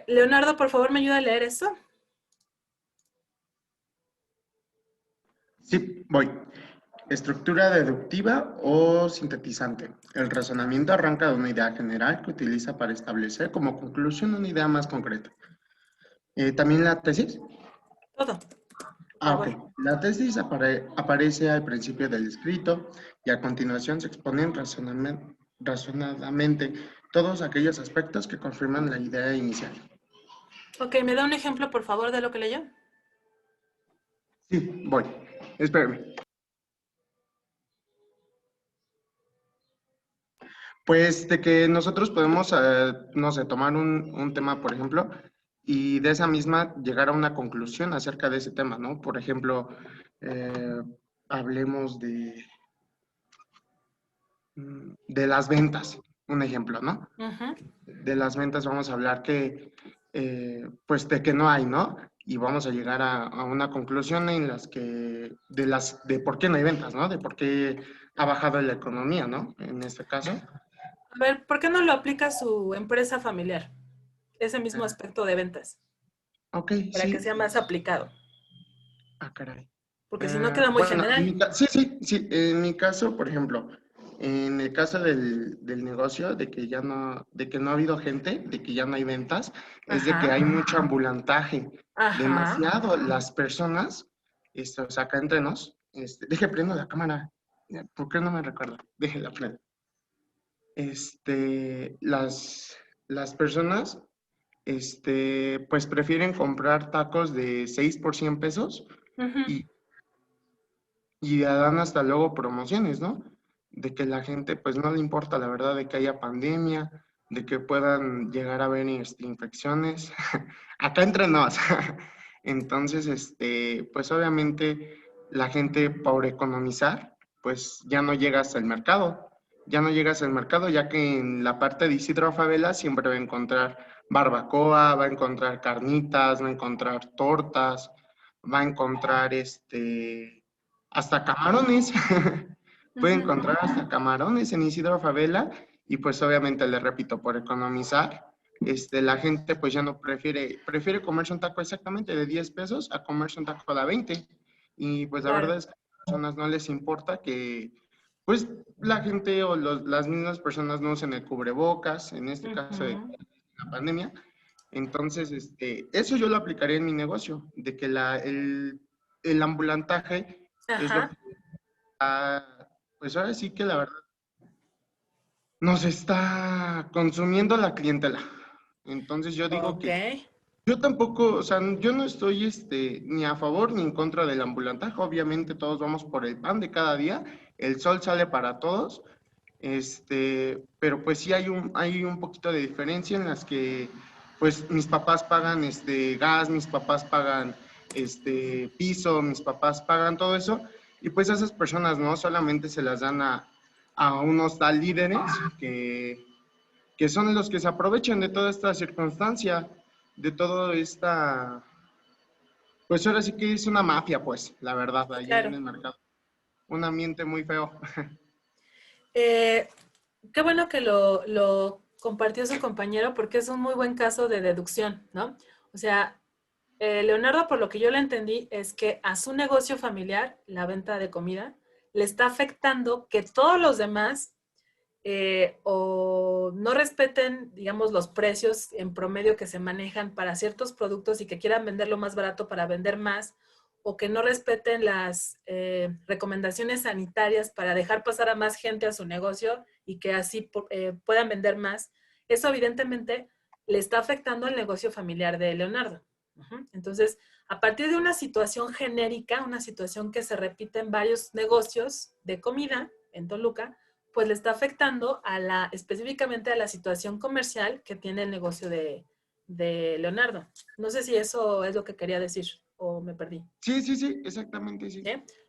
Leonardo, por favor, ¿me ayuda a leer eso? Sí, voy. Estructura deductiva o sintetizante. El razonamiento arranca de una idea general que utiliza para establecer como conclusión una idea más concreta. ¿También la tesis? Todo. Ok. La tesis aparece al principio del escrito y a continuación se exponen razonadamente todos aquellos aspectos que confirman la idea inicial. Ok, ¿me da un ejemplo, por favor, de lo que leyó? Sí, voy. Espérame. Pues de que nosotros podemos, no sé, tomar un tema, por ejemplo, y de esa misma llegar a una conclusión acerca de ese tema, ¿no? Por ejemplo, hablemos de las ventas, un ejemplo, ¿no? De las ventas vamos a hablar que, pues de que no hay, ¿no? Y vamos a llegar a una conclusión en las que, de por qué no hay ventas, ¿no? De por qué ha bajado la economía, ¿no? En este caso. A ver, ¿por qué no lo aplica a su empresa familiar? Ese mismo aspecto de ventas. Ok, para sí. que sea más aplicado. Ah, caray. Porque si no queda muy general. Sí. En mi caso, por ejemplo, en el caso del negocio, de que no ha habido gente, de que ya no hay ventas, es de que hay mucho ambulantaje. Demasiado. Las personas, o sea, acá entre nos, deje prendo la cámara. ¿Por qué no me recuerdo? Déjela prendo. Las personas, pues prefieren comprar tacos de 6 por 100 pesos y dan hasta luego promociones, ¿no? De que la gente pues no le importa la verdad de que haya pandemia, de que puedan llegar a haber infecciones, acá entre nos. Entonces, pues obviamente la gente por economizar, pues ya no llega hasta el mercado. Ya no llegas al mercado, ya que en la parte de Isidro Favela siempre va a encontrar barbacoa, va a encontrar carnitas, va a encontrar tortas, va a encontrar hasta camarones. Puede encontrar hasta camarones en Isidro Favela y pues obviamente le repito, por economizar, la gente pues ya no prefiere comerse un taco exactamente de 10 pesos a comerse un taco de 20. Y pues la verdad es que a las personas no les importa que pues la gente o las mismas personas no usen el cubrebocas, en este caso de la pandemia. Entonces, eso yo lo aplicaría en mi negocio, de que el ambulantaje es lo que pues ahora sí que la verdad nos está consumiendo la clientela. Entonces yo digo que yo tampoco, o sea, yo no estoy ni a favor ni en contra del ambulantaje. Obviamente todos vamos por el pan de cada día, el sol sale para todos, pero pues sí hay un poquito de diferencia en las que pues mis papás pagan gas, mis papás pagan piso, mis papás pagan todo eso, y pues a esas personas no solamente se las dan a a unos tal líderes que son los que se aprovechan de toda esta circunstancia, de toda esta, pues ahora sí que es una mafia, pues, la verdad, allá Claro. en el mercado. Un ambiente muy feo. Qué bueno que lo compartió su compañero porque es un muy buen caso de deducción, ¿no? O sea, Leonardo, por lo que yo le entendí, es que a su negocio familiar, la venta de comida, le está afectando que todos los demás o no respeten, digamos, los precios en promedio que se manejan para ciertos productos y que quieran venderlo más barato para vender más, o que no respeten las recomendaciones sanitarias para dejar pasar a más gente a su negocio y que así puedan vender más. Eso evidentemente le está afectando al negocio familiar de Leonardo. Entonces, a partir de una situación genérica, una situación que se repite en varios negocios de comida en Toluca, pues le está afectando específicamente a la situación comercial que tiene el negocio de Leonardo. No sé si eso es lo que quería decir o me perdí. Sí, exactamente, sí.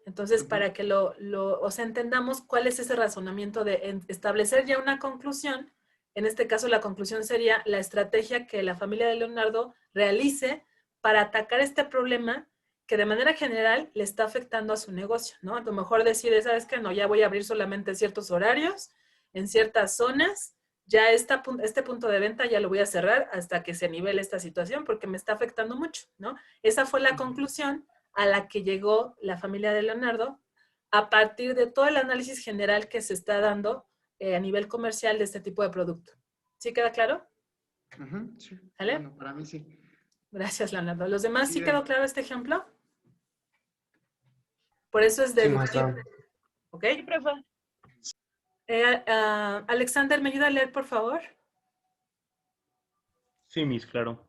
Entonces, para que o sea, entendamos cuál es ese razonamiento de establecer ya una conclusión. En este caso, la conclusión sería la estrategia que la familia de Leonardo realice para atacar este problema que de manera general le está afectando a su negocio, ¿no? A lo mejor decide, ¿sabes qué? No, ya voy a abrir solamente ciertos horarios, en ciertas zonas, ya este punto de venta ya lo voy a cerrar hasta que se nivele esta situación porque me está afectando mucho, ¿no? Esa fue la conclusión a la que llegó la familia de Leonardo a partir de todo el análisis general que se está dando a nivel comercial de este tipo de producto. ¿Sí queda claro? Sí. ¿Vale? Bueno, para mí sí. Gracias, Leonardo. ¿Los demás sí Bien. quedó claro este ejemplo? Por eso es Sí, deductivo. maestra. ¿Ok? Alexander, ¿me ayuda a leer, por favor? Sí, Miss, claro.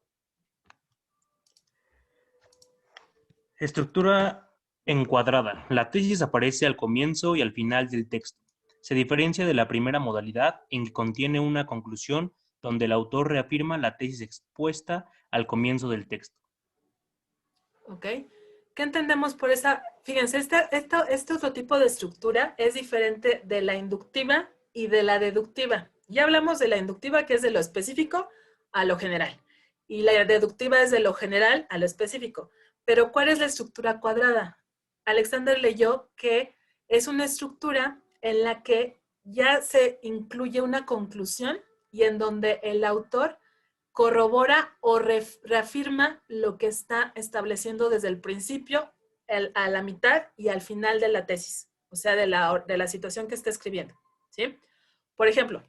Estructura encuadrada. La tesis aparece al comienzo y al final del texto. Se diferencia de la primera modalidad en que contiene una conclusión donde el autor reafirma la tesis expuesta al comienzo del texto. ¿Ok? ¿Qué entendemos por esa? Fíjense, este otro tipo de estructura es diferente de la inductiva y de la deductiva. Ya hablamos de la inductiva, que es de lo específico a lo general. Y la deductiva es de lo general a lo específico. Pero, ¿cuál es la estructura cuadrada? Alexander leyó que es una estructura en la que ya se incluye una conclusión y en donde el autor corrobora o reafirma lo que está estableciendo desde el principio a la mitad y al final de la tesis, o sea, de la situación que está escribiendo, ¿sí? Por ejemplo,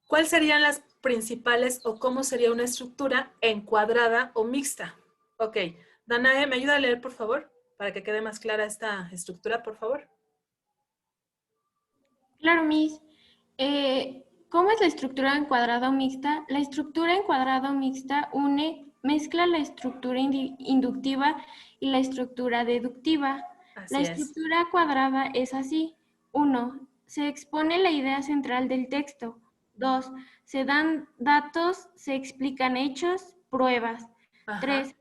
¿cuáles serían las principales o cómo sería una estructura encuadrada o mixta? Ok, Danae, ¿me ayuda a leer, por favor? Para que quede más clara esta estructura, por favor. Claro, Miss. ¿Cómo es la estructura encuadrada o mixta? La estructura encuadrada o mixta mezcla la estructura inductiva y la estructura deductiva. La estructura cuadrada es así. 1. Se expone la idea central del texto. 2. Se dan datos, se explican hechos, pruebas. 3.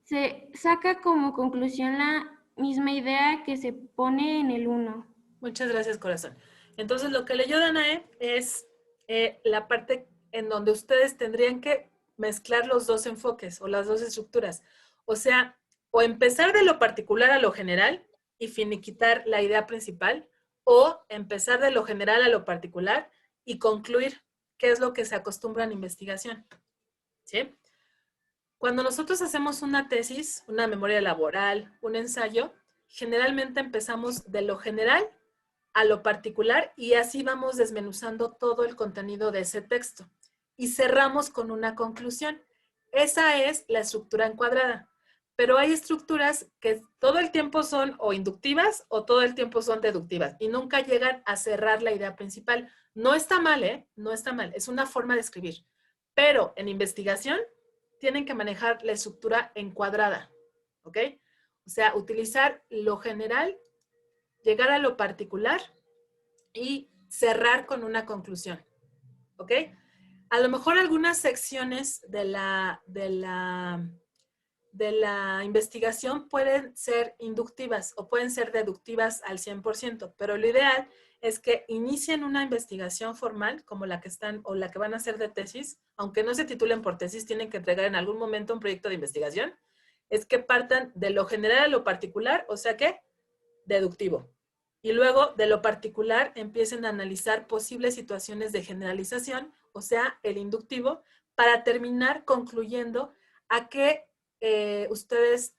Se saca como conclusión la misma idea que se pone en el 1. Muchas gracias, corazón. Entonces, lo que leyó Danae es la parte en donde ustedes tendrían que mezclar los dos enfoques o las dos estructuras. O sea, o empezar de lo particular a lo general y finiquitar la idea principal, o empezar de lo general a lo particular y concluir qué es lo que se acostumbra en investigación. ¿Sí? Cuando nosotros hacemos una tesis, una memoria laboral, un ensayo, generalmente empezamos de lo general a lo particular y así vamos desmenuzando todo el contenido de ese texto y cerramos con una conclusión. Esa es la estructura encuadrada, pero hay estructuras que todo el tiempo son o inductivas o todo el tiempo son deductivas y nunca llegan a cerrar la idea principal. No está mal, ¿eh? No está mal, es una forma de escribir, pero en investigación tienen que manejar la estructura encuadrada, ¿ok? O sea, utilizar lo general, llegar a lo particular y cerrar con una conclusión, ¿ok? A lo mejor algunas secciones de la la investigación pueden ser inductivas o pueden ser deductivas al 100%, pero lo ideal es que inicien una investigación formal como la que están o la que van a hacer de tesis, aunque no se titulen por tesis, tienen que entregar en algún momento un proyecto de investigación, es que partan de lo general a lo particular, o sea que deductivo. Y luego de lo particular empiecen a analizar posibles situaciones de generalización, o sea, el inductivo, para terminar concluyendo a qué ustedes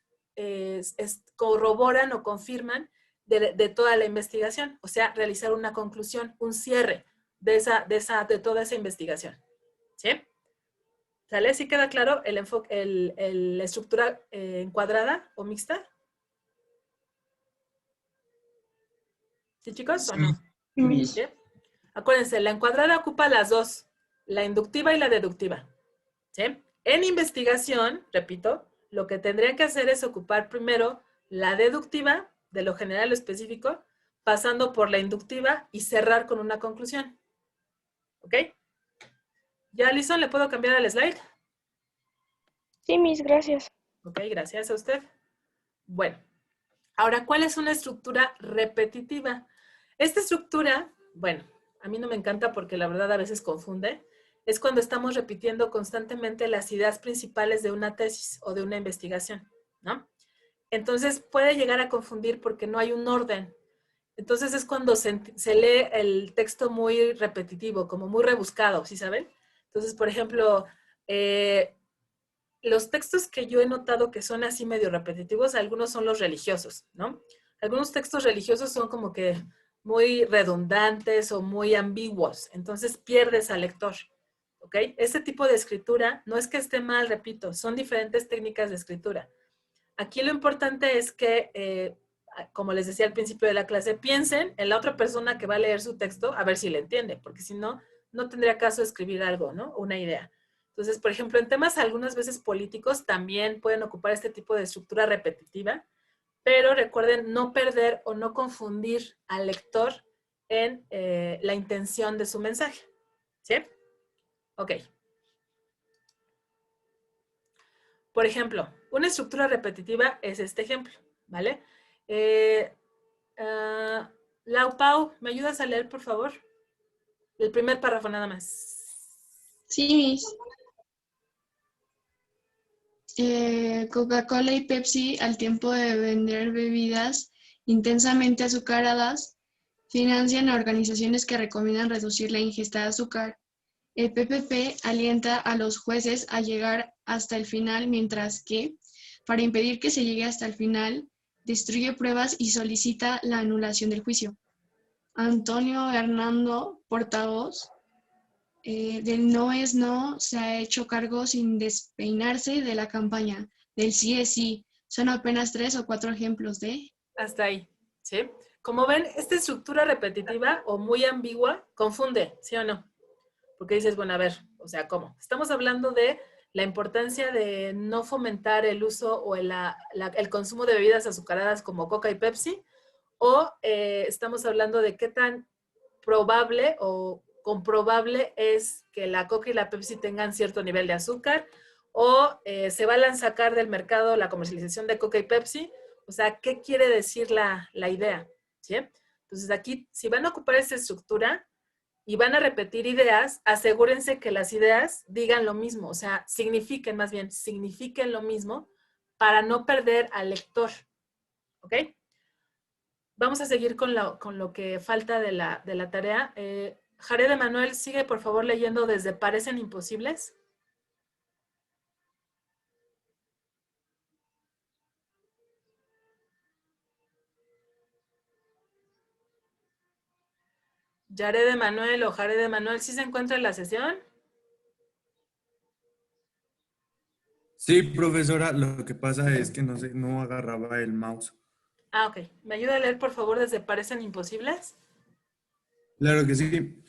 corroboran o confirman de toda la investigación, o sea, realizar una conclusión, un cierre de toda esa investigación. ¿Sí? ¿Sale? ¿Sí queda claro el enfoque, la estructura encuadrada o mixta? ¿Sí, chicos? ¿O no? ¿Sí? Acuérdense, la encuadrada ocupa las dos, la inductiva y la deductiva. ¿Sí? En investigación, repito, lo que tendrían que hacer es ocupar primero la deductiva, de lo general a lo específico, pasando por la inductiva y cerrar con una conclusión. ¿Ok? ¿Ya, Alison, le puedo cambiar al slide? Sí, Miss, gracias. Ok, gracias a usted. Bueno, ahora, ¿cuál es una estructura repetitiva? Esta estructura, bueno, a mí no me encanta porque la verdad a veces confunde. Es cuando estamos repitiendo constantemente las ideas principales de una tesis o de una investigación, ¿no? Entonces puede llegar a confundir porque no hay un orden. Entonces es cuando se lee el texto muy repetitivo, como muy rebuscado, ¿sí saben? Entonces, por ejemplo, los textos que yo he notado que son así medio repetitivos, algunos son los religiosos, ¿no? Algunos textos religiosos son como que muy redundantes o muy ambiguos, entonces pierdes al lector, ¿ok? Este tipo de escritura no es que esté mal, repito, son diferentes técnicas de escritura. Aquí lo importante es que, como les decía al principio de la clase, piensen en la otra persona que va a leer su texto a ver si le entiende, porque si no, no tendría caso escribir algo, ¿no? Una idea. Entonces, por ejemplo, en temas algunas veces políticos también pueden ocupar este tipo de estructura repetitiva, pero recuerden no perder o no confundir al lector en la intención de su mensaje. ¿Sí? Ok. Por ejemplo, una estructura repetitiva es este ejemplo, ¿vale? Lau Pau, ¿me ayudas a leer, por favor? El primer párrafo nada más. Sí, Miss. Coca-Cola y Pepsi, al tiempo de vender bebidas intensamente azucaradas, financian a organizaciones que recomiendan reducir la ingesta de azúcar. El PPP alienta a los jueces a llegar hasta el final, mientras que, para impedir que se llegue hasta el final, destruye pruebas y solicita la anulación del juicio. Antonio Hernando, portavoz del No es No, se ha hecho cargo sin despeinarse de la campaña. Del sí es sí. Son apenas 3 o 4 ejemplos de... Hasta ahí, ¿sí? Como ven, esta estructura repetitiva o muy ambigua confunde, ¿sí o no? Porque dices, bueno, a ver, o sea, ¿cómo? Estamos hablando de la importancia de no fomentar el uso o el consumo de bebidas azucaradas como Coca y Pepsi, o estamos hablando de qué tan probable o comprobable es que la Coca y la Pepsi tengan cierto nivel de azúcar, o se va a sacar del mercado la comercialización de Coca y Pepsi. O sea, ¿qué quiere decir la idea? ¿Sí? Entonces aquí, si van a ocupar esta estructura y van a repetir ideas, asegúrense que las ideas digan lo mismo, o sea, signifiquen lo mismo para no perder al lector. ¿Ok? Vamos a seguir con lo que falta de la tarea. Jared Emanuel, sigue por favor leyendo desde Parecen Imposibles. Jared Emanuel o Jared Emanuel, ¿sí se encuentra en la sesión? Sí, profesora, lo que pasa es que no agarraba el mouse. Ah, ok. ¿Me ayuda a leer, por favor, desde Parecen Imposibles? Claro que sí.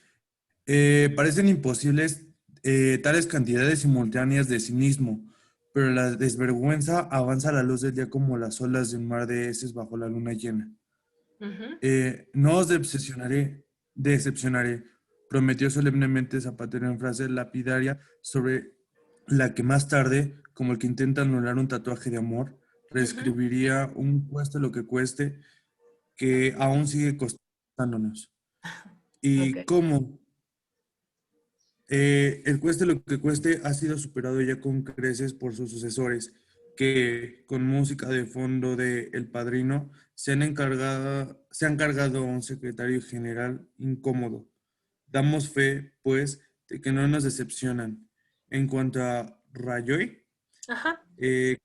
Parecen imposibles tales cantidades simultáneas de cinismo, pero la desvergüenza avanza a la luz del día como las olas de un mar de heces bajo la luna llena. No os decepcionaré, prometió solemnemente Zapatero en frase lapidaria sobre la que más tarde como el que intenta anular un tatuaje de amor, reescribiría un cueste lo que cueste, que aún sigue costándonos. ¿Y Ok. cómo? El cueste lo que cueste ha sido superado ya con creces por sus sucesores, que con música de fondo de El Padrino se han cargado a un secretario general incómodo. Damos fe, pues, de que no nos decepcionan. En cuanto a Rajoy, Ajá. que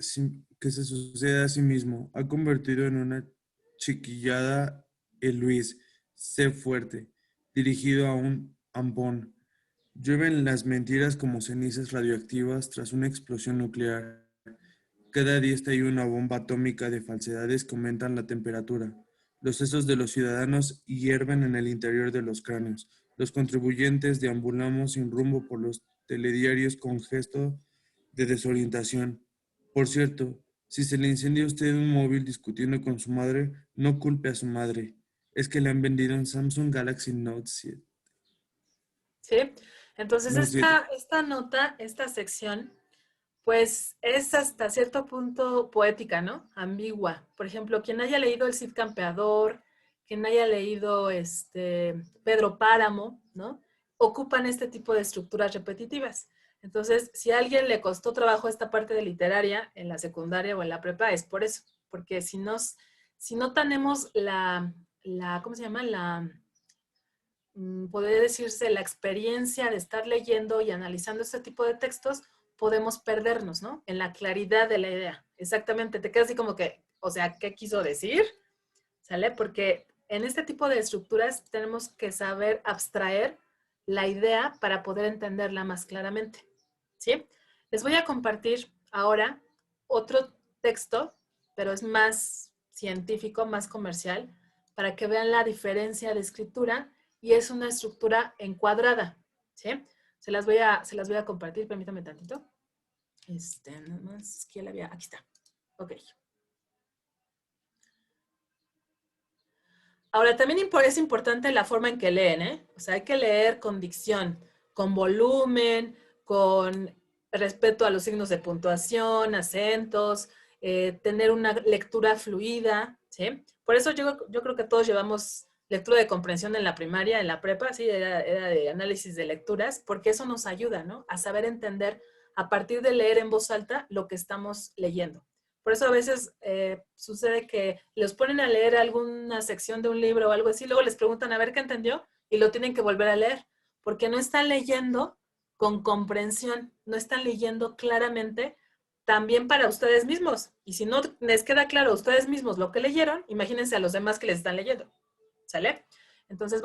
se sucede a sí mismo, ha convertido en una chiquillada el Luis, sé fuerte, dirigido a un ampón. Llueven las mentiras como cenizas radioactivas tras una explosión nuclear. Cada día estalla una bomba atómica de falsedades que aumentan la temperatura. Los sesos de los ciudadanos hierven en el interior de los cráneos. Los contribuyentes deambulamos sin rumbo por los telediarios con gesto de desorientación. Por cierto, si se le incendia a usted un móvil discutiendo con su madre, no culpe a su madre. Es que le han vendido un Samsung Galaxy Note 7. ¿Sí? Entonces, No, 7. esta nota, esta sección, pues es hasta cierto punto poética, ¿no? Ambigua. Por ejemplo, quien haya leído El Cid Campeador, quien haya leído Pedro Páramo, ¿no? Ocupan este tipo de estructuras repetitivas. Entonces, si a alguien le costó trabajo esta parte de literaria en la secundaria o en la prepa, es por eso. Porque si no tenemos ¿cómo se llama? Podría decirse la experiencia de estar leyendo y analizando este tipo de textos, podemos perdernos, ¿no? En la claridad de la idea. Exactamente, te quedas así como que, o sea, ¿qué quiso decir? ¿Sale? Porque en este tipo de estructuras tenemos que saber abstraer la idea para poder entenderla más claramente, ¿sí? Les voy a compartir ahora otro texto, pero es más científico, más comercial, para que vean la diferencia de escritura, y es una estructura encuadrada, ¿sí? Se las voy a compartir, permítame tantito. Nada más que aquí está. Ok. Ahora, también es importante la forma en que leen, ¿eh? O sea, hay que leer con dicción, con volumen, con respeto a los signos de puntuación, acentos, tener una lectura fluida, ¿sí? Por eso yo creo que todos llevamos lectura de comprensión en la primaria, en la prepa, sí, era de análisis de lecturas, porque eso nos ayuda, ¿no? A saber entender a partir de leer en voz alta lo que estamos leyendo. Por eso a veces sucede que los ponen a leer alguna sección de un libro o algo así, luego les preguntan a ver qué entendió y lo tienen que volver a leer, porque no están leyendo con comprensión, no están leyendo claramente también para ustedes mismos. Y si no les queda claro a ustedes mismos lo que leyeron, imagínense a los demás que les están leyendo. ¿Sale? Entonces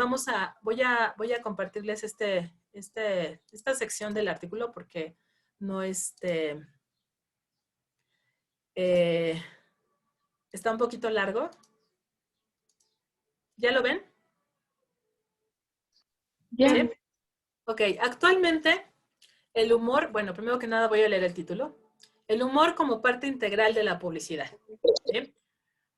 voy a compartirles esta sección del artículo porque no está un poquito largo. ¿Ya lo ven? Ya. ¿Sí? Ok, actualmente el humor, bueno, primero que nada voy a leer el título. El humor como parte integral de la publicidad. ¿Sí?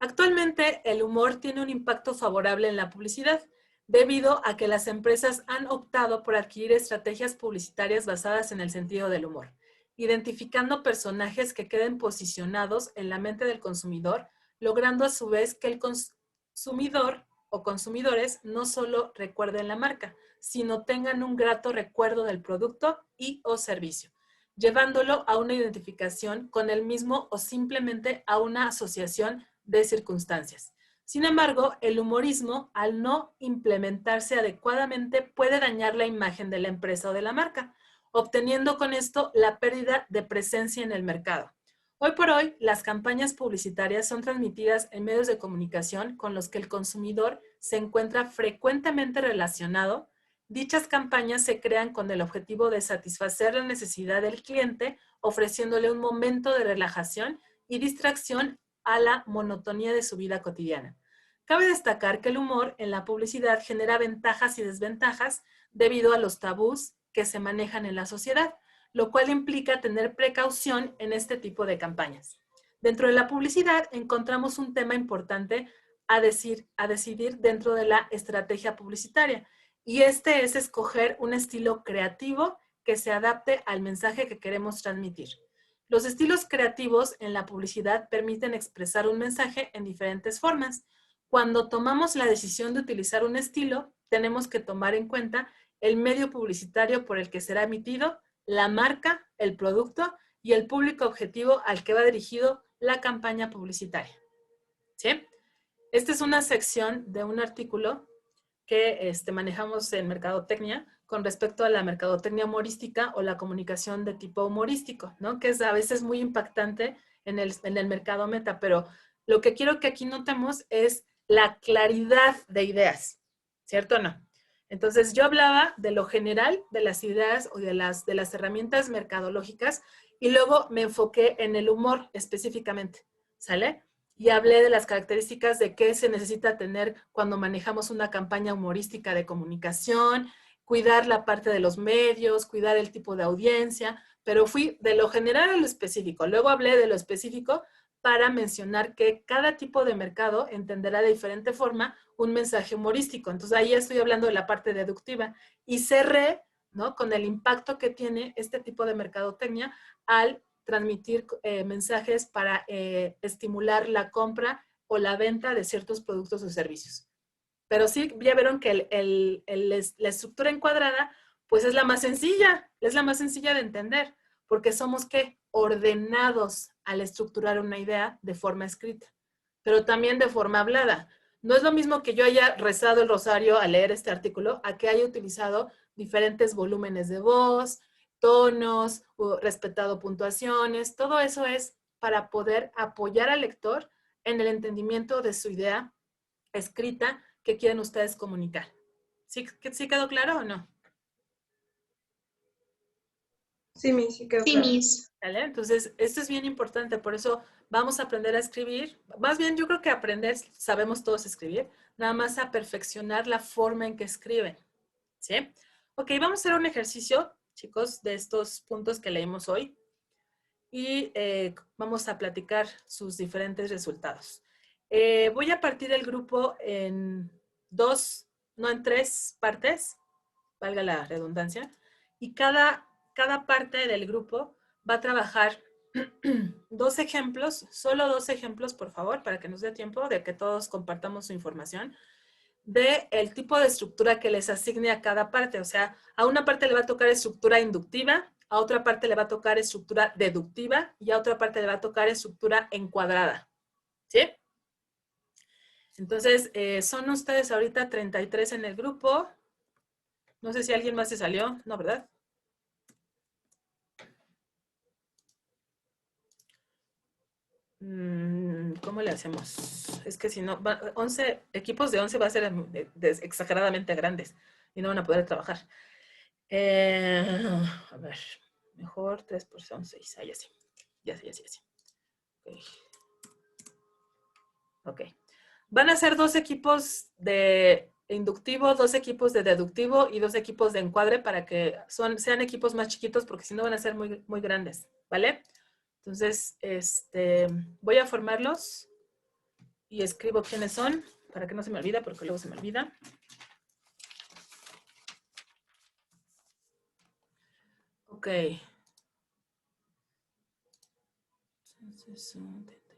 Actualmente el humor tiene un impacto favorable en la publicidad debido a que las empresas han optado por adquirir estrategias publicitarias basadas en el sentido del humor, identificando personajes que queden posicionados en la mente del consumidor, logrando a su vez que el consumidor o consumidores no solo recuerden la marca, sino tengan un grato recuerdo del producto y o servicio, llevándolo a una identificación con el mismo o simplemente a una asociación de circunstancias. Sin embargo, el humorismo, al no implementarse adecuadamente, puede dañar la imagen de la empresa o de la marca, obteniendo con esto la pérdida de presencia en el mercado. Hoy por hoy, las campañas publicitarias son transmitidas en medios de comunicación con los que el consumidor se encuentra frecuentemente relacionado. Dichas campañas se crean con el objetivo de satisfacer la necesidad del cliente, ofreciéndole un momento de relajación y distracción a la monotonía de su vida cotidiana. Cabe destacar que el humor en la publicidad genera ventajas y desventajas debido a los tabús que se manejan en la sociedad, lo cual implica tener precaución en este tipo de campañas. Dentro de la publicidad encontramos un tema importante a decidir dentro de la estrategia publicitaria, y este es escoger un estilo creativo que se adapte al mensaje que queremos transmitir. Los estilos creativos en la publicidad permiten expresar un mensaje en diferentes formas. Cuando tomamos la decisión de utilizar un estilo, tenemos que tomar en cuenta el medio publicitario por el que será emitido, la marca, el producto y el público objetivo al que va dirigido la campaña publicitaria. ¿Sí? Esta es una sección de un artículo que manejamos en mercadotecnia con respecto a la mercadotecnia humorística o la comunicación de tipo humorístico, ¿no? Que es a veces muy impactante en el mercado meta, pero lo que quiero que aquí notemos es la claridad de ideas, ¿cierto o no? Entonces, yo hablaba de lo general, de las ideas o de las herramientas mercadológicas, y luego me enfoqué en el humor específicamente, ¿sale? Y hablé de las características de qué se necesita tener cuando manejamos una campaña humorística de comunicación, cuidar la parte de los medios, cuidar el tipo de audiencia, pero fui de lo general a lo específico. Luego hablé de lo específico para mencionar que cada tipo de mercado entenderá de diferente forma un mensaje humorístico. Entonces ahí estoy hablando de la parte deductiva y cerré, ¿no?, con el impacto que tiene este tipo de mercadotecnia al transmitir mensajes para estimular la compra o la venta de ciertos productos o servicios. Pero sí, ya vieron que la estructura encuadrada, pues es la más sencilla de entender, porque somos, ¿qué? Ordenados al estructurar una idea de forma escrita, pero también de forma hablada. No es lo mismo que yo haya rezado el rosario al leer este artículo, a que haya utilizado diferentes volúmenes de voz, tonos, respetado puntuaciones. Todo eso es para poder apoyar al lector en el entendimiento de su idea escrita que quieren ustedes comunicar. ¿Sí quedó claro o no? Sí, Miss, sí quedó claro. ¿Vale? Entonces, esto es bien importante, por eso vamos a aprender a escribir. Más bien, yo creo que aprender, sabemos todos escribir, nada más a perfeccionar la forma en que escriben. ¿Sí? Ok, vamos a hacer un ejercicio, chicos, de estos puntos que leímos hoy y vamos a platicar sus diferentes resultados. Voy a partir el grupo en 2, no en 3 partes, valga la redundancia, y cada parte del grupo va a trabajar 2 ejemplos, solo 2 ejemplos, por favor, para que nos dé tiempo de que todos compartamos su información, de el tipo de estructura que les asigne a cada parte. O sea, a una parte le va a tocar estructura inductiva, a otra parte le va a tocar estructura deductiva y a otra parte le va a tocar estructura encuadrada. ¿Sí? Entonces, son ustedes ahorita 33 en el grupo. No sé si alguien más se salió. No, ¿verdad? ¿Cómo le hacemos? Es que si no, 11 equipos de 11 va a ser exageradamente grandes y no van a poder trabajar. A ver, mejor 3 por 6. Ah, ya sí. Ya sí. Ok. Van a ser 2 equipos de inductivo, 2 equipos de deductivo y 2 equipos de encuadre para que sean equipos más chiquitos, porque si no van a ser muy, muy grandes, ¿vale? Entonces, voy a formarlos y escribo quiénes son para que no se me olvide, porque luego se me olvida. Ok. Entonces son 33.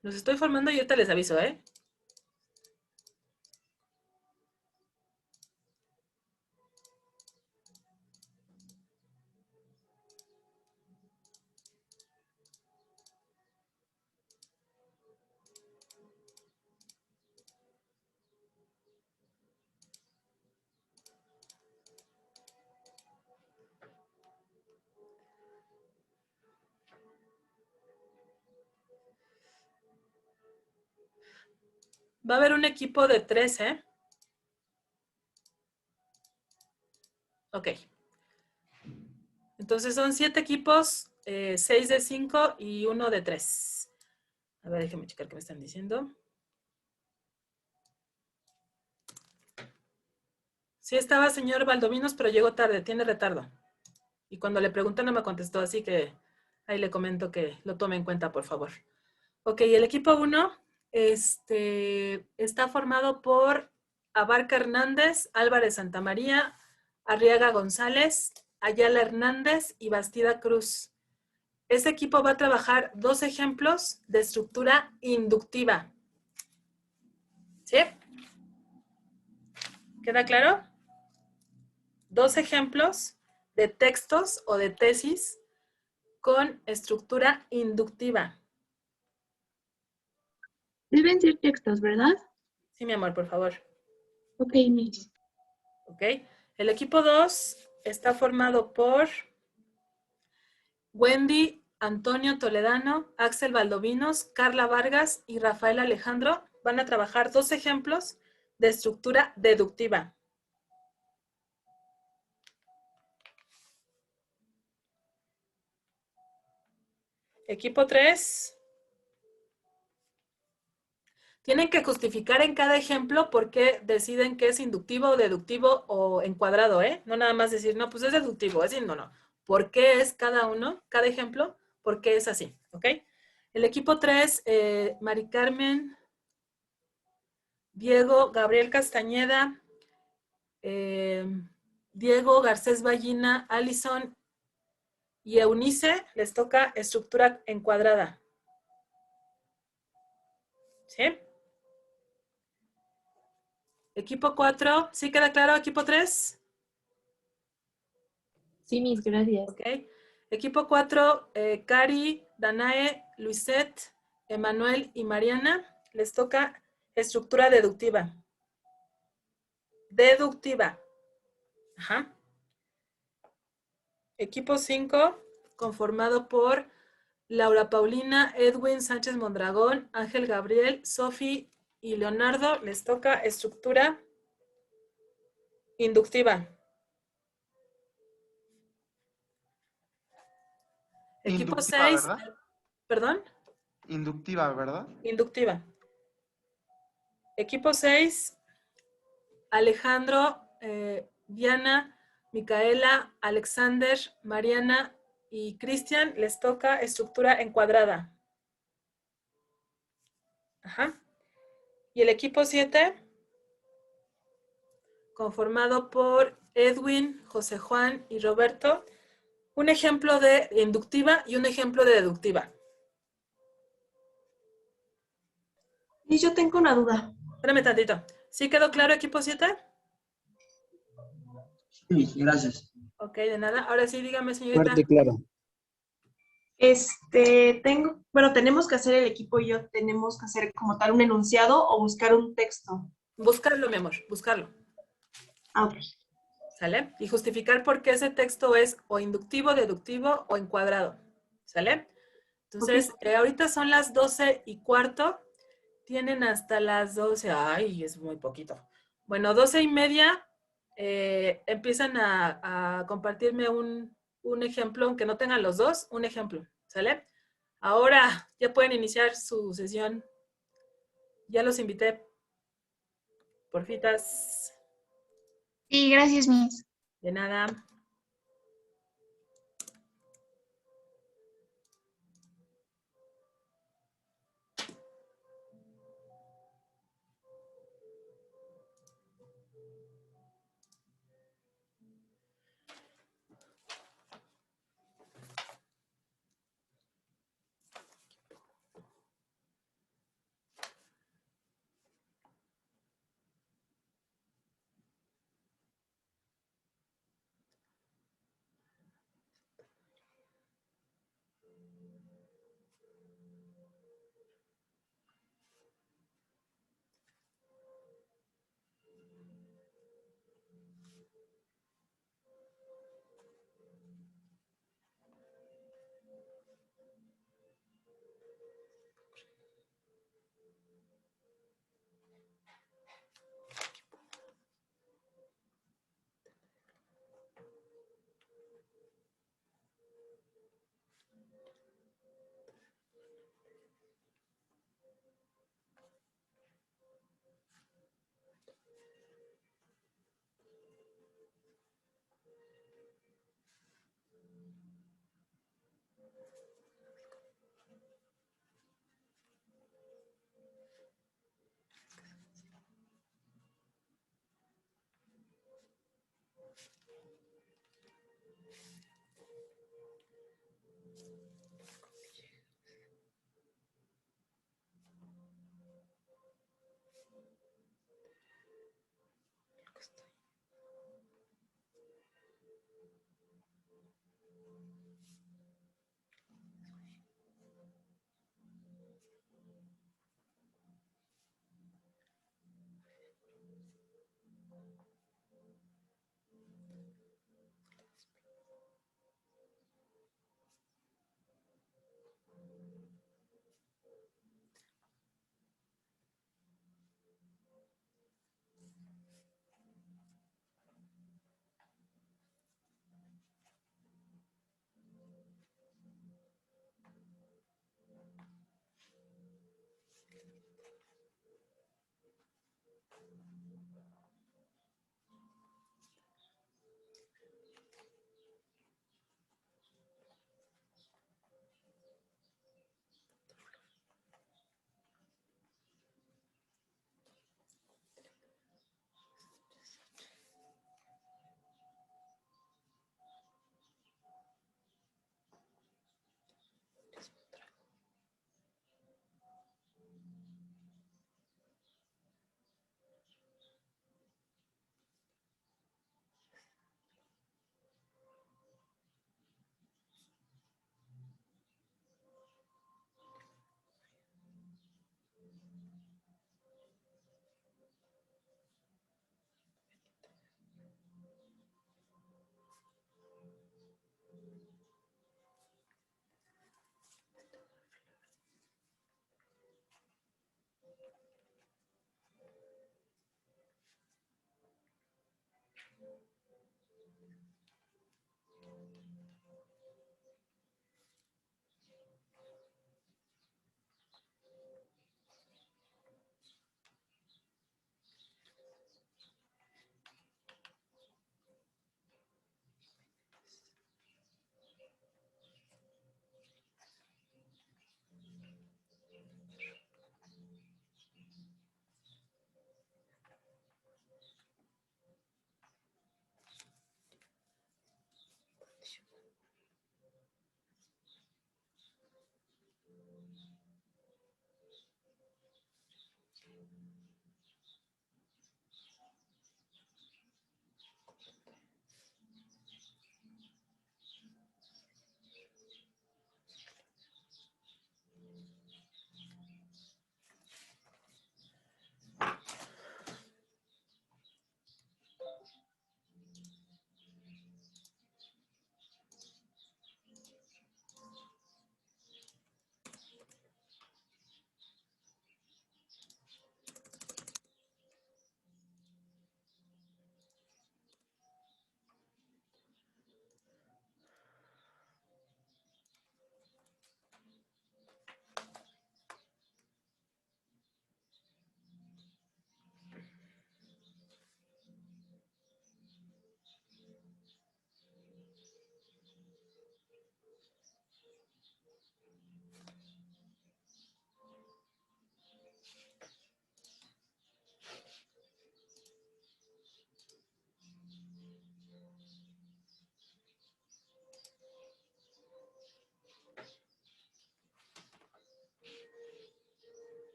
Los estoy formando y ahorita les aviso, ¿eh? Va a haber un equipo de 3, ¿eh? Ok. Entonces son 7 equipos, 6 de 5 y 1 de 3. A ver, déjenme checar qué me están diciendo. Sí estaba señor Valdovinos, pero llegó tarde, tiene retardo. Y cuando le pregunté no me contestó, así que ahí le comento que lo tome en cuenta, por favor. Ok, el equipo 1 está formado por Abarca Hernández, Álvarez Santamaría, Arriaga González, Ayala Hernández y Bastida Cruz. Este equipo va a trabajar 2 ejemplos de estructura inductiva. ¿Sí? ¿Queda claro? 2 ejemplos de textos o de tesis con estructura inductiva. Deben ser textos, ¿verdad? Sí, mi amor, por favor. Ok, Miss. Ok. El equipo 2 está formado por Wendy, Antonio Toledano, Axel Valdovinos, Carla Vargas y Rafael Alejandro. Van a trabajar 2 ejemplos de estructura deductiva. Equipo 3. Tienen que justificar en cada ejemplo por qué deciden que es inductivo, deductivo o encuadrado, ¿eh? No nada más decir, no, pues es deductivo, es no. ¿Por qué es cada uno, cada ejemplo? ¿Por qué es así? ¿Ok? El equipo 3, Mari Carmen, Diego, Gabriel Castañeda, Diego Garcés Ballina, Allison y Eunice, les toca estructura encuadrada. ¿Sí? Equipo 4, ¿sí queda claro equipo 3? Sí, Miss, gracias. Ok. Equipo 4, Cari, Danae, Luisette, Emanuel y Mariana, les toca estructura deductiva. Deductiva. Ajá. Equipo 5, conformado por Laura Paulina, Edwin Sánchez Mondragón, Ángel Gabriel, Sofi y Leonardo, les toca estructura inductiva. Equipo Inductiva, 6, ¿verdad? ¿perdón? Inductiva, ¿verdad? Inductiva. Equipo 6, Alejandro, Diana, Micaela, Alexander, Mariana y Cristian, les toca estructura encuadrada. Ajá. Y el equipo 7, conformado por Edwin, José Juan y Roberto, un ejemplo de inductiva y un ejemplo de deductiva. Y yo tengo una duda. Espérame tantito. ¿Sí quedó claro equipo 7? Sí, gracias. Ok, de nada. Ahora sí, dígame, señorita. Claro. Tenemos que hacer el equipo y yo, tenemos que hacer como tal un enunciado o buscar un texto. Buscarlo, mi amor, buscarlo. Ah, ok. ¿Sale? Y justificar por qué ese texto es o inductivo, deductivo o encuadrado. ¿Sale? Entonces, ahorita son las 12:15. Tienen hasta las 12. Ay, es muy poquito. Bueno, 12:30. Empiezan a compartirme un ejemplo, aunque no tengan los dos, un ejemplo. ¿Sale? Ahora ya pueden iniciar su sesión. Ya los invité. Porfitas. Sí, gracias, Miss. De nada.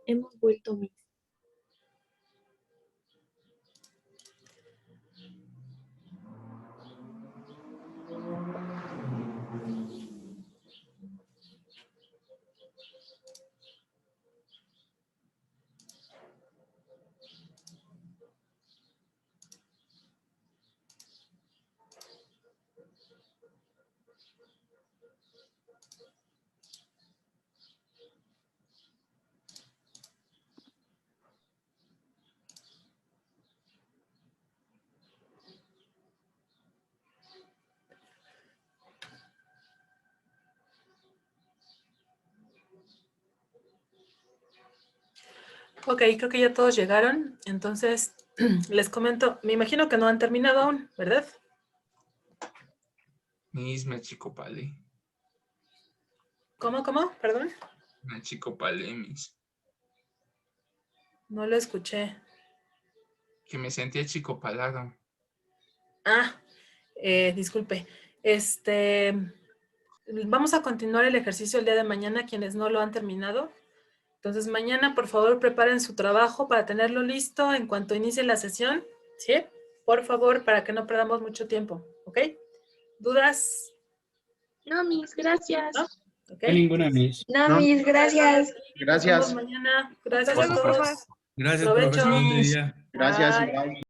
Hemos vuelto Miss. Ok, creo que ya todos llegaron. Entonces, les comento, me imagino que no han terminado aún, ¿verdad? Miss, me achicopalé. ¿Cómo? Perdón. Me achicopalé, Miss. No lo escuché. Que me sentí achicopalado. Ah, disculpe. Vamos a continuar el ejercicio el día de mañana, quienes no lo han terminado. Entonces, mañana, por favor, preparen su trabajo para tenerlo listo en cuanto inicie la sesión, ¿sí? Por favor, para que no perdamos mucho tiempo, ¿ok? ¿Dudas? No, Miss, gracias. ¿No? ¿Ok? No ninguna, Miss. No, Miss, gracias. Nos vemos mañana. Gracias Hasta a luego, todos. profe. Gracias, Provecho. profesor. Buen día. Gracias, Bye. igual.